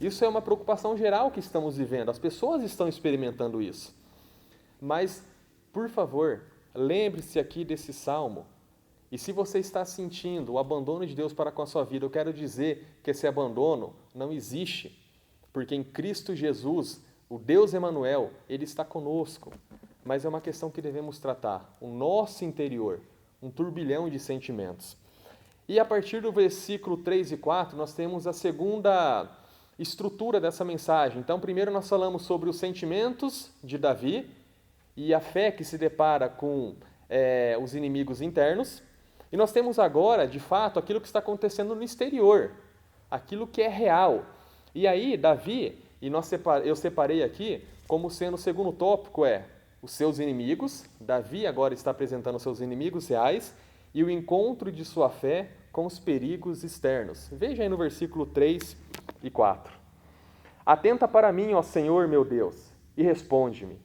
Isso é uma preocupação geral que estamos vivendo, as pessoas estão experimentando isso. Mas, por favor, lembre-se aqui desse salmo. E se você está sentindo o abandono de Deus para com a sua vida, eu quero dizer que esse abandono não existe, porque em Cristo Jesus, o Deus Emanuel, Ele está conosco. Mas é uma questão que devemos tratar, o nosso interior, um turbilhão de sentimentos. E a partir do versículo 3 e 4, nós temos a segunda estrutura dessa mensagem. Então, primeiro nós falamos sobre os sentimentos de Davi e a fé que se depara com os inimigos internos. E nós temos agora, de fato, aquilo que está acontecendo no exterior. aquilo que é real. E aí, Davi, eu separei aqui, como sendo o segundo tópico os seus inimigos. Davi agora está apresentando os seus inimigos reais e o encontro de sua fé com os perigos externos. Veja aí no versículo 3 e 4. Atenta para mim, ó Senhor meu Deus, e responde-me.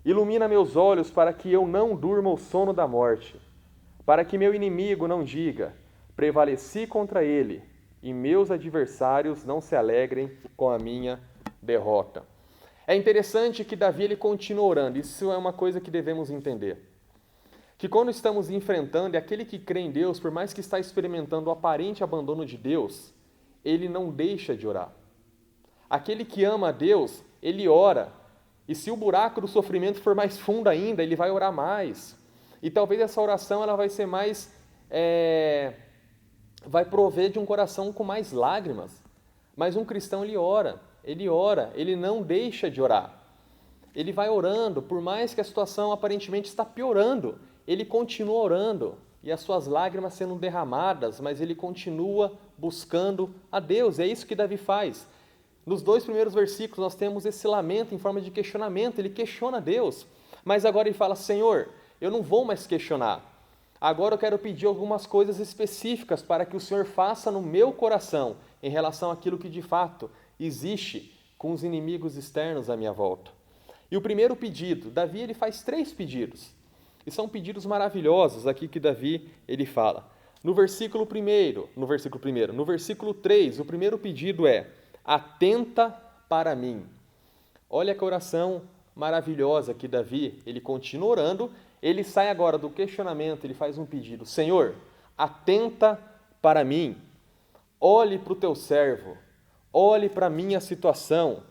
Ilumina meus olhos para que eu não durma o sono da morte, para que meu inimigo não diga, prevaleci contra ele, e meus adversários não se alegrem com a minha derrota. É interessante que Davi ele continua orando, isso é uma coisa que devemos entender. Que quando estamos enfrentando, aquele que crê em Deus, por mais que está experimentando o aparente abandono de Deus, ele não deixa de orar. Aquele que ama a Deus, ele ora. E se o buraco do sofrimento for mais fundo ainda, ele vai orar mais. E talvez essa oração ela vai ser mais... vai prover de um coração com mais lágrimas. Mas um cristão, ele ora, ele não deixa de orar. Ele vai orando, por mais que a situação aparentemente está piorando, ele continua orando. E as suas lágrimas sendo derramadas, mas ele continua buscando a Deus. É isso que Davi faz. Nos 2 primeiros versículos nós temos esse lamento em forma de questionamento, ele questiona Deus, mas agora ele fala, Senhor, eu não vou mais questionar, agora eu quero pedir algumas coisas específicas para que o Senhor faça no meu coração em relação àquilo que de fato existe com os inimigos externos à minha volta. E o primeiro pedido, Davi ele faz 3 pedidos, e são pedidos maravilhosos aqui que Davi ele fala. No versículo 3, o primeiro pedido é, atenta para mim. Olha que oração maravilhosa que Davi, ele continua orando, ele sai agora do questionamento, ele faz um pedido, Senhor, atenta para mim, olhe para o teu servo, olhe para a minha situação,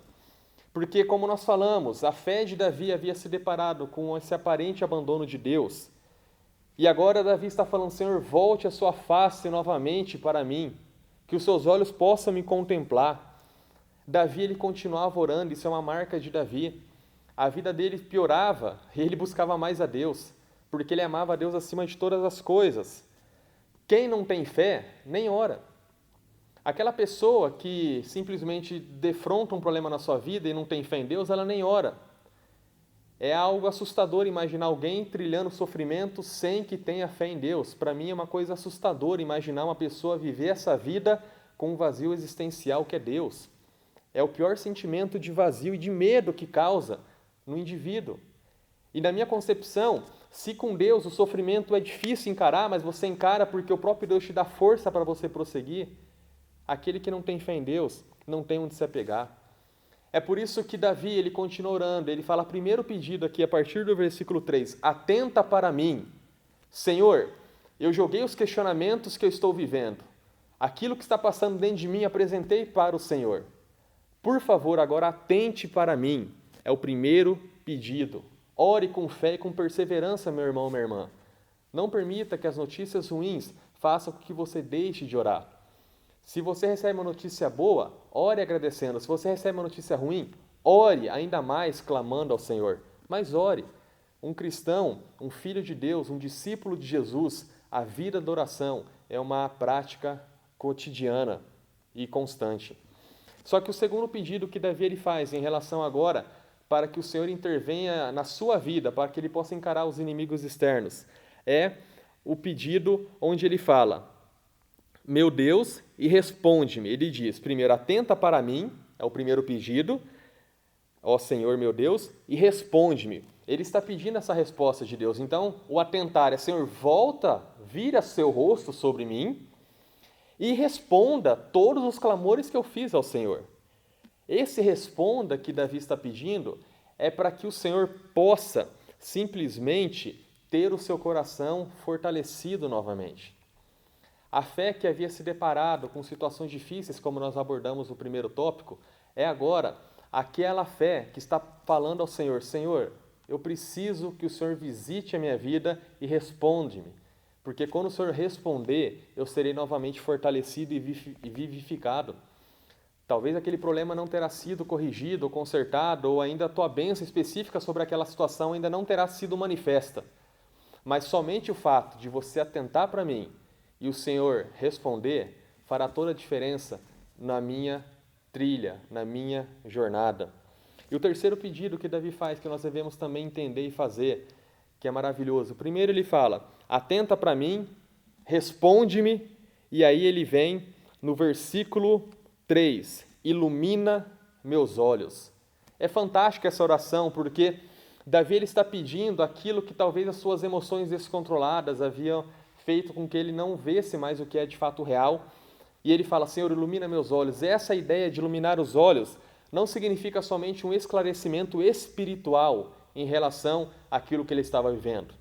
porque como nós falamos, a fé de Davi havia se deparado com esse aparente abandono de Deus, e agora Davi está falando, Senhor, volte a sua face novamente para mim, que os seus olhos possam me contemplar. Davi ele continuava orando, isso é uma marca de Davi. A vida dele piorava e ele buscava mais a Deus, porque ele amava a Deus acima de todas as coisas. Quem não tem fé, nem ora. Aquela pessoa que simplesmente defronta um problema na sua vida e não tem fé em Deus, ela nem ora. É algo assustador imaginar alguém trilhando sofrimento sem que tenha fé em Deus. Para mim é uma coisa assustadora imaginar uma pessoa viver essa vida com um vazio existencial que é Deus. É o pior sentimento de vazio e de medo que causa no indivíduo. E na minha concepção, se com Deus o sofrimento é difícil encarar, mas você encara porque o próprio Deus te dá força para você prosseguir, aquele que não tem fé em Deus não tem onde se apegar. É por isso que Davi, ele continua orando, ele fala, primeiro pedido aqui, a partir do versículo 3, atenta para mim. Senhor, eu joguei os questionamentos que eu estou vivendo. Aquilo que está passando dentro de mim, apresentei para o Senhor. Por favor, agora atente para mim. É o primeiro pedido. Ore com fé e com perseverança, meu irmão, minha irmã. Não permita que as notícias ruins façam com que você deixe de orar. Se você recebe uma notícia boa, ore agradecendo. Se você recebe uma notícia ruim, ore ainda mais clamando ao Senhor. Mas ore. Um cristão, um filho de Deus, um discípulo de Jesus, a vida da oração é uma prática cotidiana e constante. Só que o segundo pedido que Davi ele faz em relação agora para que o Senhor intervenha na sua vida, para que ele possa encarar os inimigos externos, é o pedido onde ele fala, meu Deus, e responde-me. Ele diz, primeiro, atenta para mim, é o primeiro pedido, ó Senhor, meu Deus, e responde-me. Ele está pedindo essa resposta de Deus. Então, o atentar é, Senhor, volta, vira seu rosto sobre mim, e responda todos os clamores que eu fiz ao Senhor. Esse responda que Davi está pedindo é para que o Senhor possa simplesmente ter o seu coração fortalecido novamente. A fé que havia se deparado com situações difíceis, como nós abordamos no primeiro tópico, é agora aquela fé que está falando ao Senhor, Senhor, eu preciso que o Senhor visite a minha vida e responde-me. Porque quando o Senhor responder, eu serei novamente fortalecido e vivificado. Talvez aquele problema não terá sido corrigido ou consertado, ou ainda a tua bênção específica sobre aquela situação ainda não terá sido manifesta. Mas somente o fato de você atentar para mim e o Senhor responder fará toda a diferença na minha trilha, na minha jornada. E o terceiro pedido que Davi faz, que nós devemos também entender e fazer, que é maravilhoso. Primeiro ele fala, atenta para mim, responde-me, e aí ele vem no versículo 3, ilumina meus olhos. É fantástica essa oração, porque Davi ele está pedindo aquilo que talvez as suas emoções descontroladas haviam feito com que ele não visse mais o que é de fato real. E ele fala, Senhor, ilumina meus olhos. Essa ideia de iluminar os olhos não significa somente um esclarecimento espiritual em relação àquilo que ele estava vivendo,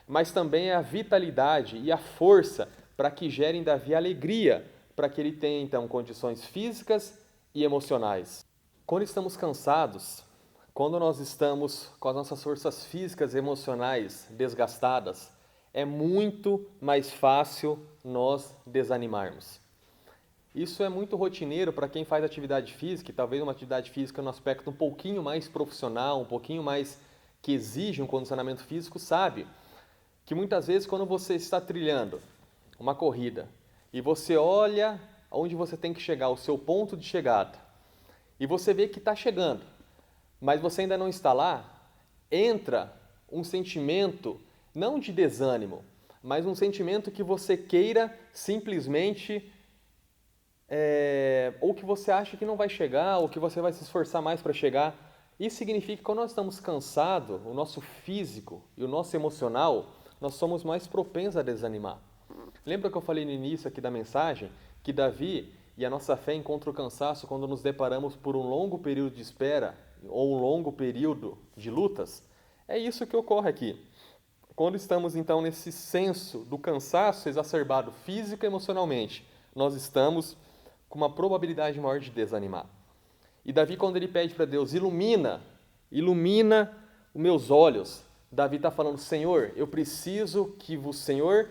mas também a vitalidade e a força para que gere em Davi alegria, para que ele tenha, então, condições físicas e emocionais. Quando estamos cansados, quando nós estamos com as nossas forças físicas e emocionais desgastadas, é muito mais fácil nós desanimarmos. Isso é muito rotineiro para quem faz atividade física, e talvez uma atividade física no aspecto um pouquinho mais profissional, um pouquinho mais que exige um condicionamento físico, sabe que muitas vezes quando você está trilhando uma corrida e você olha onde você tem que chegar, o seu ponto de chegada, e você vê que está chegando, mas você ainda não está lá, entra um sentimento não de desânimo, mas um sentimento que você queira simplesmente ou que você acha que não vai chegar, ou que você vai se esforçar mais para chegar. Isso significa que quando nós estamos cansados, o nosso físico e o nosso emocional, nós somos mais propensos a desanimar. Lembra que eu falei no início aqui da mensagem que Davi e a nossa fé encontram o cansaço quando nos deparamos por um longo período de espera ou um longo período de lutas? É isso que ocorre aqui. Quando estamos então nesse senso do cansaço exacerbado física e emocionalmente, nós estamos com uma probabilidade maior de desanimar. E Davi, quando ele pede para Deus, ilumina os meus olhos, Davi está falando, Senhor, eu preciso que o Senhor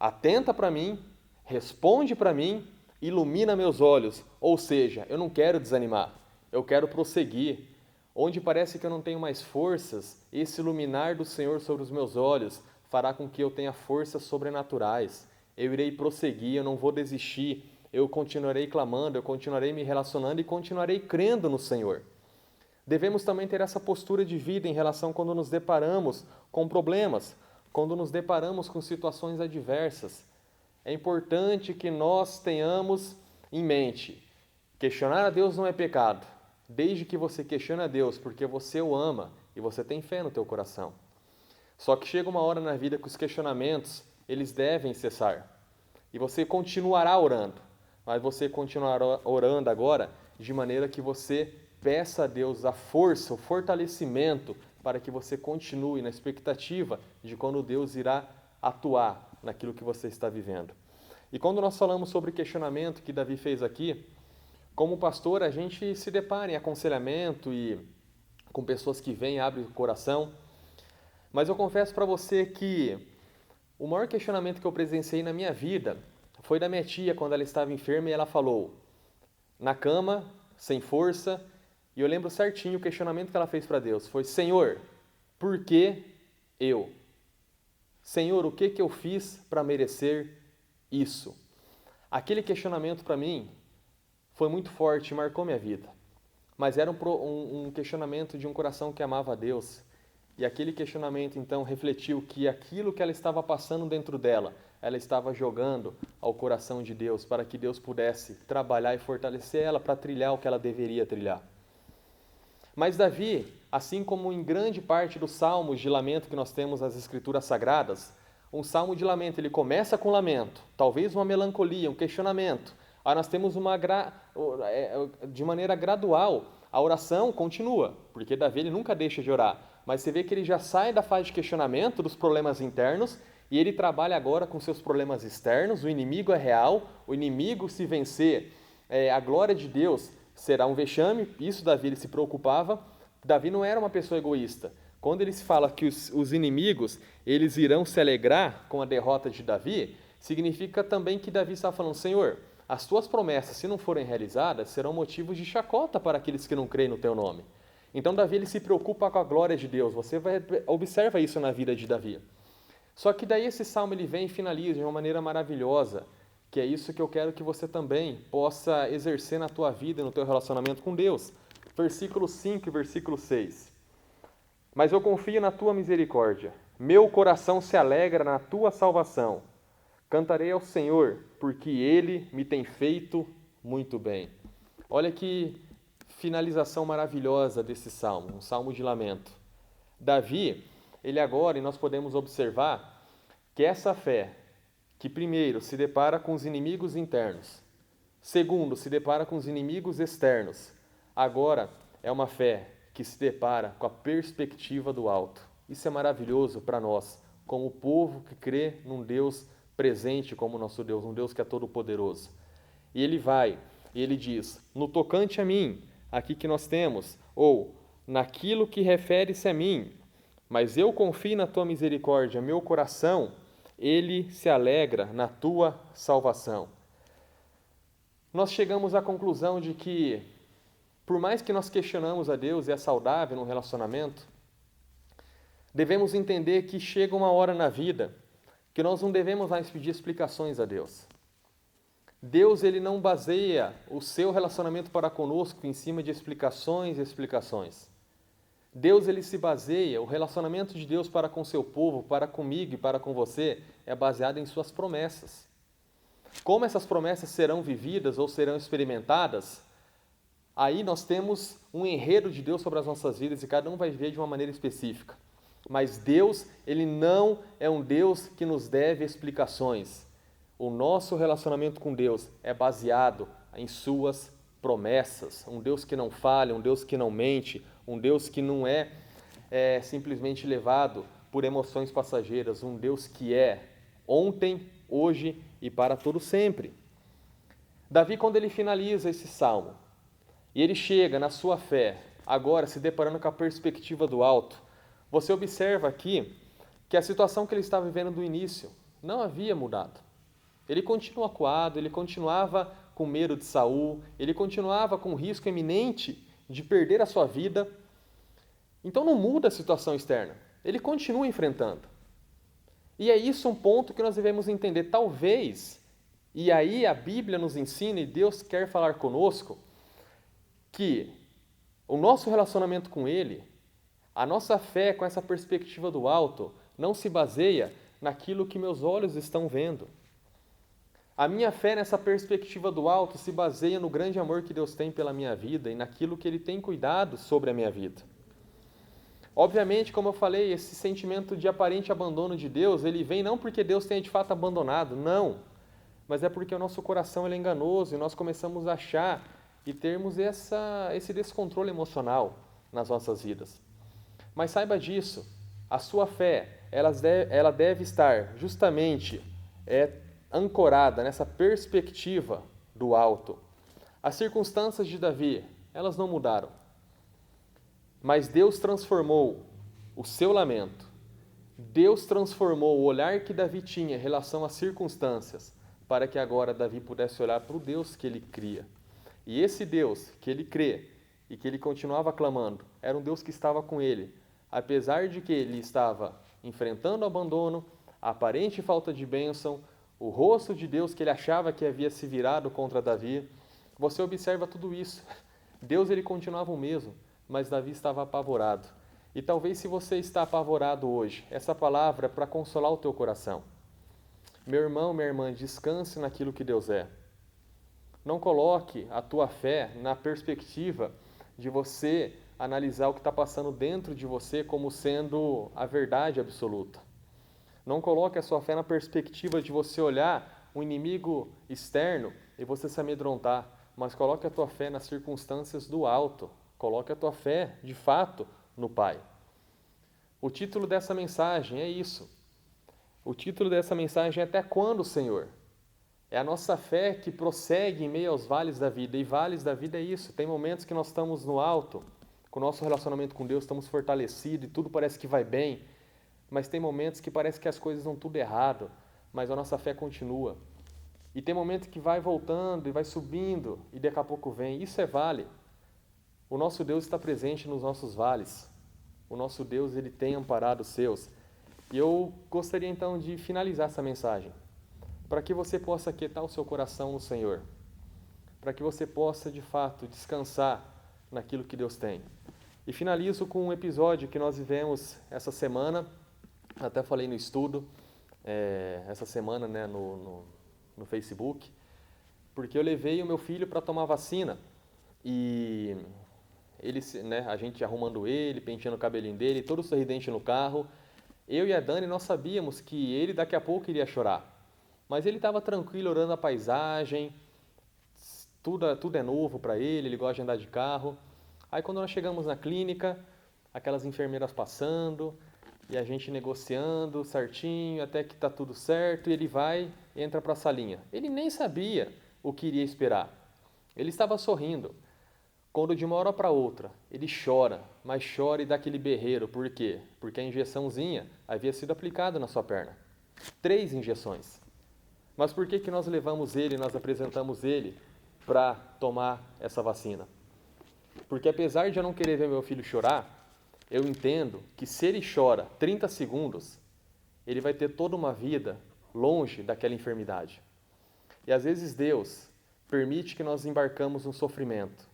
atenta para mim, responde para mim, ilumina meus olhos. Ou seja, eu não quero desanimar, eu quero prosseguir. Onde parece que eu não tenho mais forças, esse iluminar do Senhor sobre os meus olhos fará com que eu tenha forças sobrenaturais. Eu irei prosseguir, eu não vou desistir. Eu continuarei clamando, eu continuarei me relacionando e continuarei crendo no Senhor. Devemos também ter essa postura de vida em relação quando nos deparamos com problemas, quando nos deparamos com situações adversas. É importante que nós tenhamos em mente, questionar a Deus não é pecado, desde que você questione a Deus, porque você o ama e você tem fé no teu coração. Só que chega uma hora na vida que os questionamentos, eles devem cessar. E você continuará orando. Mas você continuará orando agora de maneira que você peça a Deus a força, o fortalecimento para que você continue na expectativa de quando Deus irá atuar naquilo que você está vivendo. E quando nós falamos sobre questionamento que Davi fez aqui, como pastor a gente se depara em aconselhamento e com pessoas que vêm e abrem o coração, mas eu confesso para você que o maior questionamento que eu presenciei na minha vida foi da minha tia, quando ela estava enferma, e ela falou, na cama, sem força, e eu lembro certinho o questionamento que ela fez para Deus. Foi, Senhor, por que eu? Senhor, o que eu fiz para merecer isso? Aquele questionamento para mim foi muito forte, marcou minha vida. Mas era um questionamento de um coração que amava a Deus. E aquele questionamento, então, refletiu que aquilo que ela estava passando dentro dela, ela estava jogando ao coração de Deus para que Deus pudesse trabalhar e fortalecer ela para trilhar o que ela deveria trilhar. Mas Davi, assim como em grande parte dos salmos de lamento que nós temos nas Escrituras Sagradas, um salmo de lamento, ele começa com lamento, talvez uma melancolia, um questionamento. Aí nós temos de maneira gradual, a oração continua, porque Davi ele nunca deixa de orar. Mas você vê que ele já sai da fase de questionamento dos problemas internos e ele trabalha agora com seus problemas externos. O inimigo é real, o inimigo, se vencer, a glória de Deus será um vexame. Isso Davi ele se preocupava. Davi não era uma pessoa egoísta. Quando ele se fala que os inimigos eles irão se alegrar com a derrota de Davi, significa também que Davi está falando, Senhor, as tuas promessas, se não forem realizadas, serão motivos de chacota para aqueles que não creem no teu nome. Então Davi ele se preocupa com a glória de Deus. Você observa isso na vida de Davi. Só que daí esse salmo ele vem e finaliza de uma maneira maravilhosa, que é isso que eu quero que você também possa exercer na tua vida e no teu relacionamento com Deus. Versículo 5 e versículo 6. Mas eu confio na tua misericórdia. Meu coração se alegra na tua salvação. Cantarei ao Senhor, porque Ele me tem feito muito bem. Olha que finalização maravilhosa desse salmo, um salmo de lamento. Davi, ele agora, e nós podemos observar, que essa fé, que primeiro se depara com os inimigos internos, segundo se depara com os inimigos externos, agora é uma fé que se depara com a perspectiva do alto. Isso é maravilhoso para nós, como povo que crê num Deus presente como nosso Deus, um Deus que é todo-poderoso. E ele vai, e ele diz, no tocante a mim, aqui que nós temos, ou naquilo que refere-se a mim, mas eu confio na tua misericórdia, meu coração, ele se alegra na tua salvação. Nós chegamos à conclusão de que, por mais que nós questionamos a Deus, e é saudável num relacionamento, devemos entender que chega uma hora na vida que nós não devemos mais pedir explicações a Deus. Deus, ele não baseia o seu relacionamento para conosco em cima de explicações e explicações. Deus, ele se baseia, o relacionamento de Deus para com seu povo, para comigo e para com você, é baseado em suas promessas. Como essas promessas serão vividas ou serão experimentadas, aí nós temos um enredo de Deus sobre as nossas vidas e cada um vai viver de uma maneira específica. Mas Deus, ele não é um Deus que nos deve explicações. O nosso relacionamento com Deus é baseado em suas promessas. Um Deus que não falha, um Deus que não mente, um Deus que não é simplesmente levado por emoções passageiras. Um Deus que é ontem, hoje e para todo sempre. Davi, quando ele finaliza esse salmo, e ele chega na sua fé, agora se deparando com a perspectiva do alto, você observa aqui que a situação que ele estava vivendo do início não havia mudado. Ele continua acuado, ele continuava com medo de Saul, ele continuava com risco iminente de perder a sua vida. Então não muda a situação externa, ele continua enfrentando. E é isso um ponto que nós devemos entender. Talvez, e aí a Bíblia nos ensina e Deus quer falar conosco, que o nosso relacionamento com Ele, a nossa fé com essa perspectiva do alto, não se baseia naquilo que meus olhos estão vendo. A minha fé nessa perspectiva do alto se baseia no grande amor que Deus tem pela minha vida e naquilo que Ele tem cuidado sobre a minha vida. Obviamente, como eu falei, esse sentimento de aparente abandono de Deus, ele vem não porque Deus tenha de fato abandonado, não. Mas é porque o nosso coração ele é enganoso e nós começamos a achar e termos esse descontrole emocional nas nossas vidas. Mas saiba disso, a sua fé, ela deve estar justamente ancorada nessa perspectiva do alto. As circunstâncias de Davi, elas não mudaram. Mas Deus transformou o seu lamento. Deus transformou o olhar que Davi tinha em relação às circunstâncias para que agora Davi pudesse olhar para o Deus que ele cria. E esse Deus que ele crê e que ele continuava clamando era um Deus que estava com ele, apesar de que ele estava enfrentando o abandono, a aparente falta de bênção, o rosto de Deus que ele achava que havia se virado contra Davi. Você observa tudo isso. Deus ele continuava o mesmo, mas Davi estava apavorado. E talvez se você está apavorado hoje, essa palavra é para consolar o teu coração. Meu irmão, minha irmã, descanse naquilo que Deus é. Não coloque a tua fé na perspectiva de você analisar o que está passando dentro de você como sendo a verdade absoluta. Não coloque a sua fé na perspectiva de você olhar um inimigo externo e você se amedrontar, mas coloque a tua fé nas circunstâncias do alto. Coloque a tua fé, de fato, no Pai. O título dessa mensagem é isso. O título dessa mensagem é Até Quando, Senhor? É a nossa fé que prossegue em meio aos vales da vida. E vales da vida é isso. Tem momentos que nós estamos no alto, com o nosso relacionamento com Deus, estamos fortalecidos e tudo parece que vai bem. Mas tem momentos que parece que as coisas vão tudo errado, mas a nossa fé continua. E tem momentos que vai voltando e vai subindo e daqui a pouco vem. Isso é vale. O nosso Deus está presente nos nossos vales. O nosso Deus, ele tem amparado os seus. E eu gostaria então de finalizar essa mensagem, para que você possa aquietar o seu coração no Senhor, para que você possa, de fato, descansar naquilo que Deus tem. E finalizo com um episódio que nós vivemos essa semana, até falei no estudo, essa semana, né, no Facebook, porque eu levei o meu filho para tomar vacina e ele, né, a gente arrumando ele, penteando o cabelinho dele, todo sorridente no carro. Eu e a Dani, nós sabíamos que ele daqui a pouco iria chorar, mas ele estava tranquilo, olhando a paisagem, tudo é novo para ele gosta de andar de carro. Aí quando nós chegamos na clínica, aquelas enfermeiras passando, e a gente negociando certinho, até que está tudo certo, e ele entra para a salinha. Ele nem sabia o que iria esperar. Ele estava sorrindo. Quando de uma hora para outra, ele chora, mas chora e dá aquele berreiro. Por quê? Porque a injeçãozinha havia sido aplicada na sua perna. 3 injeções. Mas por que nós levamos ele, nós apresentamos ele para tomar essa vacina? Porque apesar de eu não querer ver meu filho chorar, eu entendo que se ele chora 30 segundos, ele vai ter toda uma vida longe daquela enfermidade. E às vezes Deus permite que nós embarcamos no sofrimento,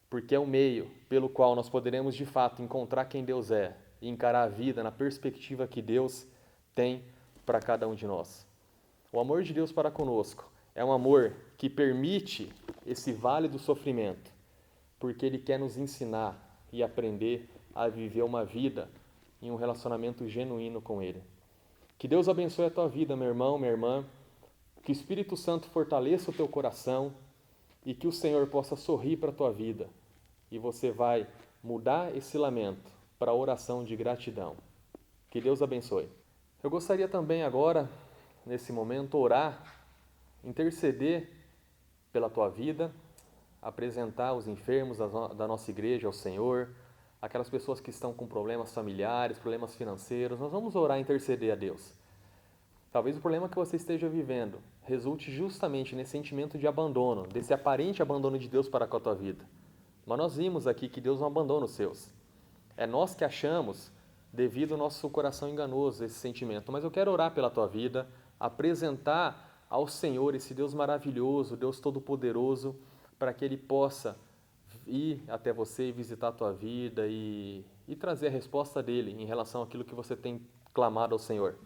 porque é o meio pelo qual nós poderemos de fato encontrar quem Deus é e encarar a vida na perspectiva que Deus tem para cada um de nós. O amor de Deus para conosco é um amor que permite esse vale do sofrimento, porque Ele quer nos ensinar e aprender a viver uma vida em um relacionamento genuíno com Ele. Que Deus abençoe a tua vida, meu irmão, minha irmã, que o Espírito Santo fortaleça o teu coração e que o Senhor possa sorrir para a tua vida e você vai mudar esse lamento para a oração de gratidão. Que Deus abençoe. Eu gostaria também agora, nesse momento, orar, interceder pela tua vida, apresentar os enfermos da nossa igreja ao Senhor, aquelas pessoas que estão com problemas familiares, problemas financeiros. Nós vamos orar e interceder a Deus. Talvez o problema que você esteja vivendo resulte justamente nesse sentimento de abandono, desse aparente abandono de Deus para com a tua vida. Mas nós vimos aqui que Deus não abandona os seus. É nós que achamos, devido ao nosso coração enganoso, esse sentimento. Mas eu quero orar pela tua vida, apresentar ao Senhor esse Deus maravilhoso, Deus todo-poderoso, para que Ele possa ir até você e visitar a tua vida e trazer a resposta dEle em relação àquilo que você tem clamado ao Senhor.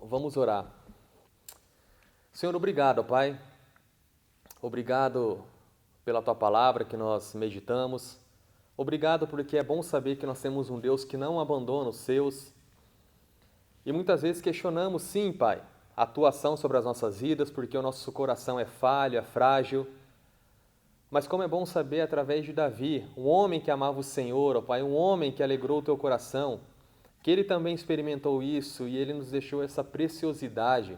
Vamos orar. Senhor, obrigado, Pai. Obrigado pela Tua palavra que nós meditamos. Obrigado porque é bom saber que nós temos um Deus que não abandona os seus. E muitas vezes questionamos, sim, Pai, a Tua ação sobre as nossas vidas, porque o nosso coração é falho, é frágil. Mas como é bom saber, através de Davi, um homem que amava o Senhor, ó Pai, um homem que alegrou o Teu coração, que ele também experimentou isso e ele nos deixou essa preciosidade,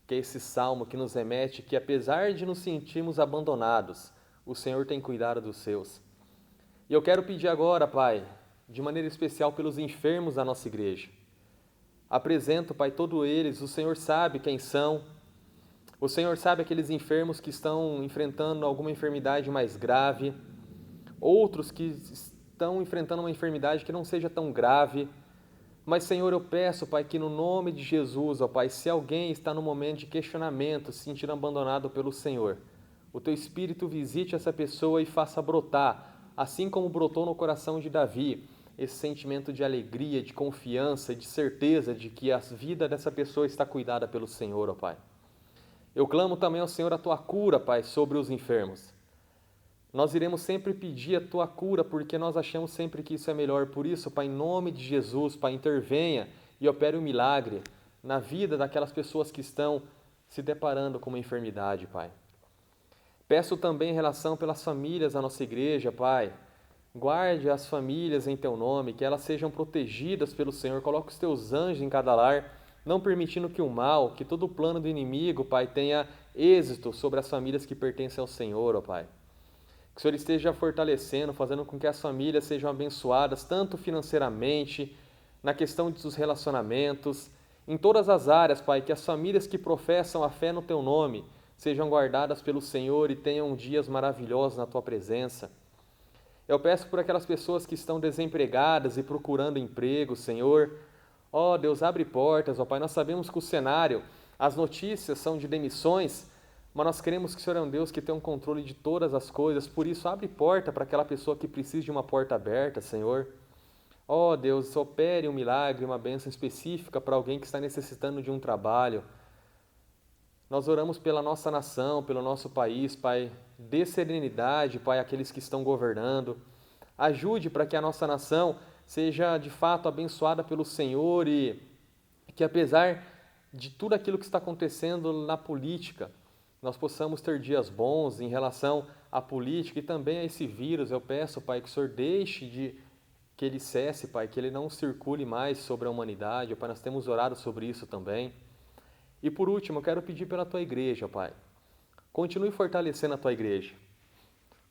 que é esse salmo que nos remete que apesar de nos sentirmos abandonados, o Senhor tem cuidado dos seus. E eu quero pedir agora, Pai, de maneira especial pelos enfermos da nossa igreja. Apresento, Pai, todos eles, o Senhor sabe quem são, o Senhor sabe aqueles enfermos que estão enfrentando alguma enfermidade mais grave, outros que estão enfrentando uma enfermidade que não seja tão grave. Mas, Senhor, eu peço, Pai, que no nome de Jesus, ó Pai, se alguém está no momento de questionamento, se sentindo abandonado pelo Senhor, o Teu Espírito visite essa pessoa e faça brotar, assim como brotou no coração de Davi, esse sentimento de alegria, de confiança, de certeza de que a vida dessa pessoa está cuidada pelo Senhor, ó Pai. Eu clamo também ao Senhor a Tua cura, Pai, sobre os enfermos. Nós iremos sempre pedir a Tua cura, porque nós achamos sempre que isso é melhor. Por isso, Pai, em nome de Jesus, Pai, intervenha e opere um milagre na vida daquelas pessoas que estão se deparando com uma enfermidade, Pai. Peço também em relação pelas famílias da nossa igreja, Pai. Guarde as famílias em Teu nome, que elas sejam protegidas pelo Senhor. Coloque os Teus anjos em cada lar, não permitindo que o mal, que todo o plano do inimigo, Pai, tenha êxito sobre as famílias que pertencem ao Senhor, ó Pai. Que o Senhor esteja fortalecendo, fazendo com que as famílias sejam abençoadas, tanto financeiramente, na questão dos relacionamentos, em todas as áreas, Pai, que as famílias que professam a fé no Teu nome sejam guardadas pelo Senhor e tenham dias maravilhosos na Tua presença. Eu peço por aquelas pessoas que estão desempregadas e procurando emprego, Senhor, Ó Deus, abre portas, ó Pai. Nós sabemos que o cenário, as notícias são de demissões, mas nós queremos que o Senhor é um Deus que tem um controle de todas as coisas. Por isso, abre porta para aquela pessoa que precisa de uma porta aberta, Senhor. Ó Deus, opere um milagre, uma bênção específica para alguém que está necessitando de um trabalho. Nós oramos pela nossa nação, pelo nosso país, Pai. Dê serenidade, Pai, àqueles que estão governando. Ajude para que a nossa nação seja de fato abençoada pelo Senhor e que, apesar de tudo aquilo que está acontecendo na política, nós possamos ter dias bons em relação à política e também a esse vírus. Eu peço, Pai, que o Senhor deixe que ele cesse, Pai, que ele não circule mais sobre a humanidade. Pai, nós temos orado sobre isso também. E por último, eu quero pedir pela Tua igreja, Pai. Continue fortalecendo a Tua igreja.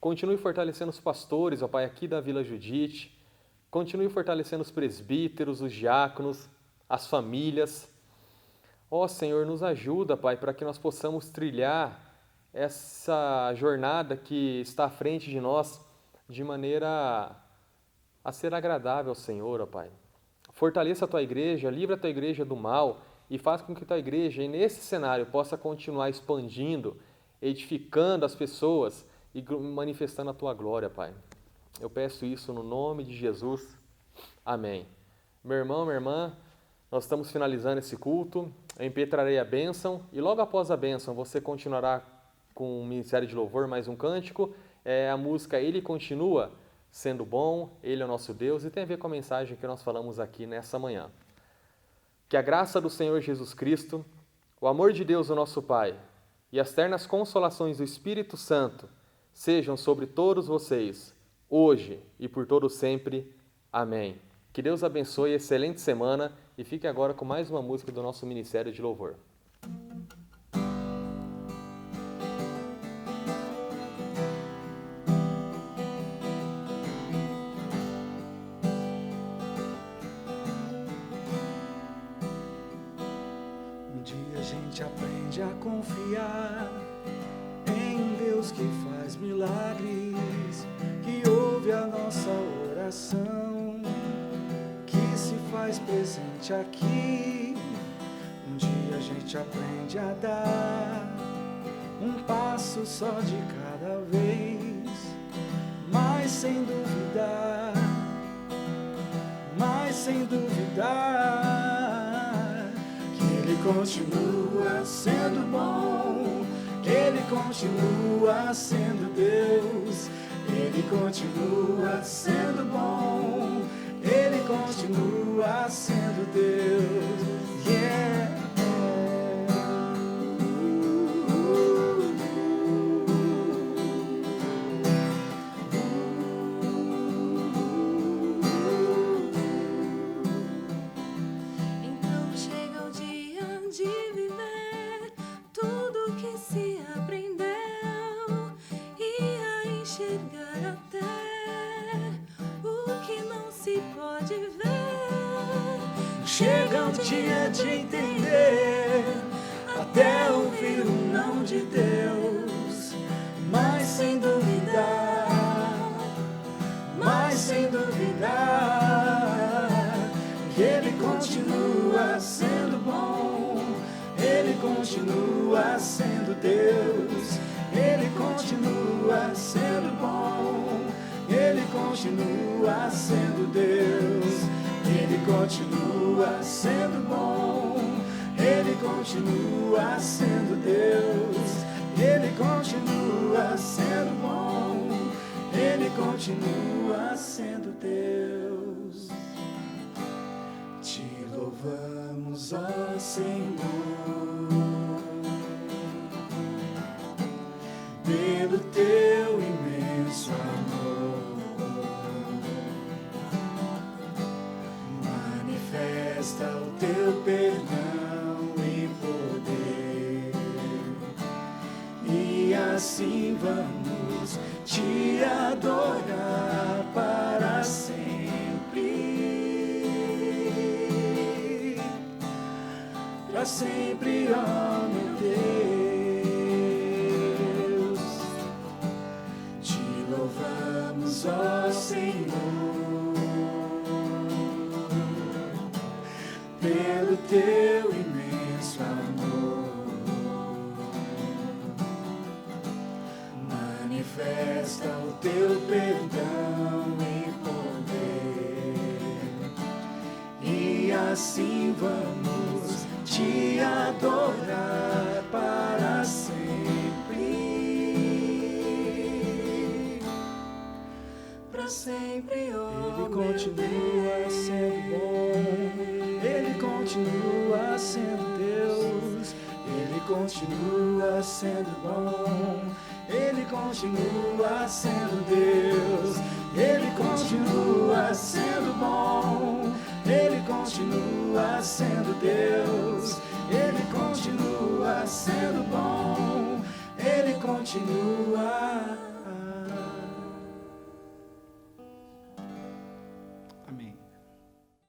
Continue fortalecendo os pastores, ó Pai, aqui da Vila Judite. Continue fortalecendo os presbíteros, os diáconos, as famílias. Ó Senhor, nos ajuda, Pai, para que nós possamos trilhar essa jornada que está à frente de nós de maneira a ser agradável ao Senhor, ó Pai. Fortaleça a Tua igreja, livra a Tua igreja do mal e faz com que a Tua igreja, nesse cenário, possa continuar expandindo, edificando as pessoas e manifestando a Tua glória, Pai. Eu peço isso no nome de Jesus. Amém. Meu irmão, minha irmã, nós estamos finalizando esse culto. Eu impetrarei a bênção e logo após a bênção você continuará com o Ministério de Louvor, mais um cântico. A música Ele Continua Sendo Bom, Ele é o nosso Deus, e tem a ver com a mensagem que nós falamos aqui nessa manhã. Que a graça do Senhor Jesus Cristo, o amor de Deus, o nosso Pai, e as ternas consolações do Espírito Santo sejam sobre todos vocês, hoje e por todo sempre. Amém. Que Deus abençoe, excelente semana, e fique agora com mais uma música do nosso Ministério de Louvor. Um dia a gente aprende a confiar em um Deus que faz milagres, que ouve a nossa oração, que se faz presente aqui. Um dia a gente aprende a dar um passo só de cada vez, mas sem duvidar, que Ele continua sendo bom, que Ele continua sendo Deus, Ele continua sendo bom, Ele continua sendo Deus. Yeah. Então chega o dia de viver tudo que se aprendeu e a enxergar até o que não se pode ver. Chega o dia de entender, até ouvir o não de Deus, mas sem duvidar, que Ele continua sendo bom, Ele continua sendo Deus, Ele continua sendo bom, Ele continua sendo Deus, Ele continua sendo bom, Ele continua sendo Deus, Ele continua sendo bom, Ele continua sendo Deus. Te louvamos, ó Senhor, pelo Teu imenso amor. Manifesta o Teu perdão e poder, e assim vamos Te adorar para sempre, ó meu Deus. Te louvamos, ó Senhor, teu imenso amor. Manifesta o teu perdão e poder, e assim vamos te adorar para sempre. Para sempre, oh, Ele continua sendo bom, Ele continua sendo Deus, Ele continua sendo bom, Ele continua sendo Deus, Ele continua sendo bom, Ele continua sendo Deus, Ele continua sendo bom, Ele continua.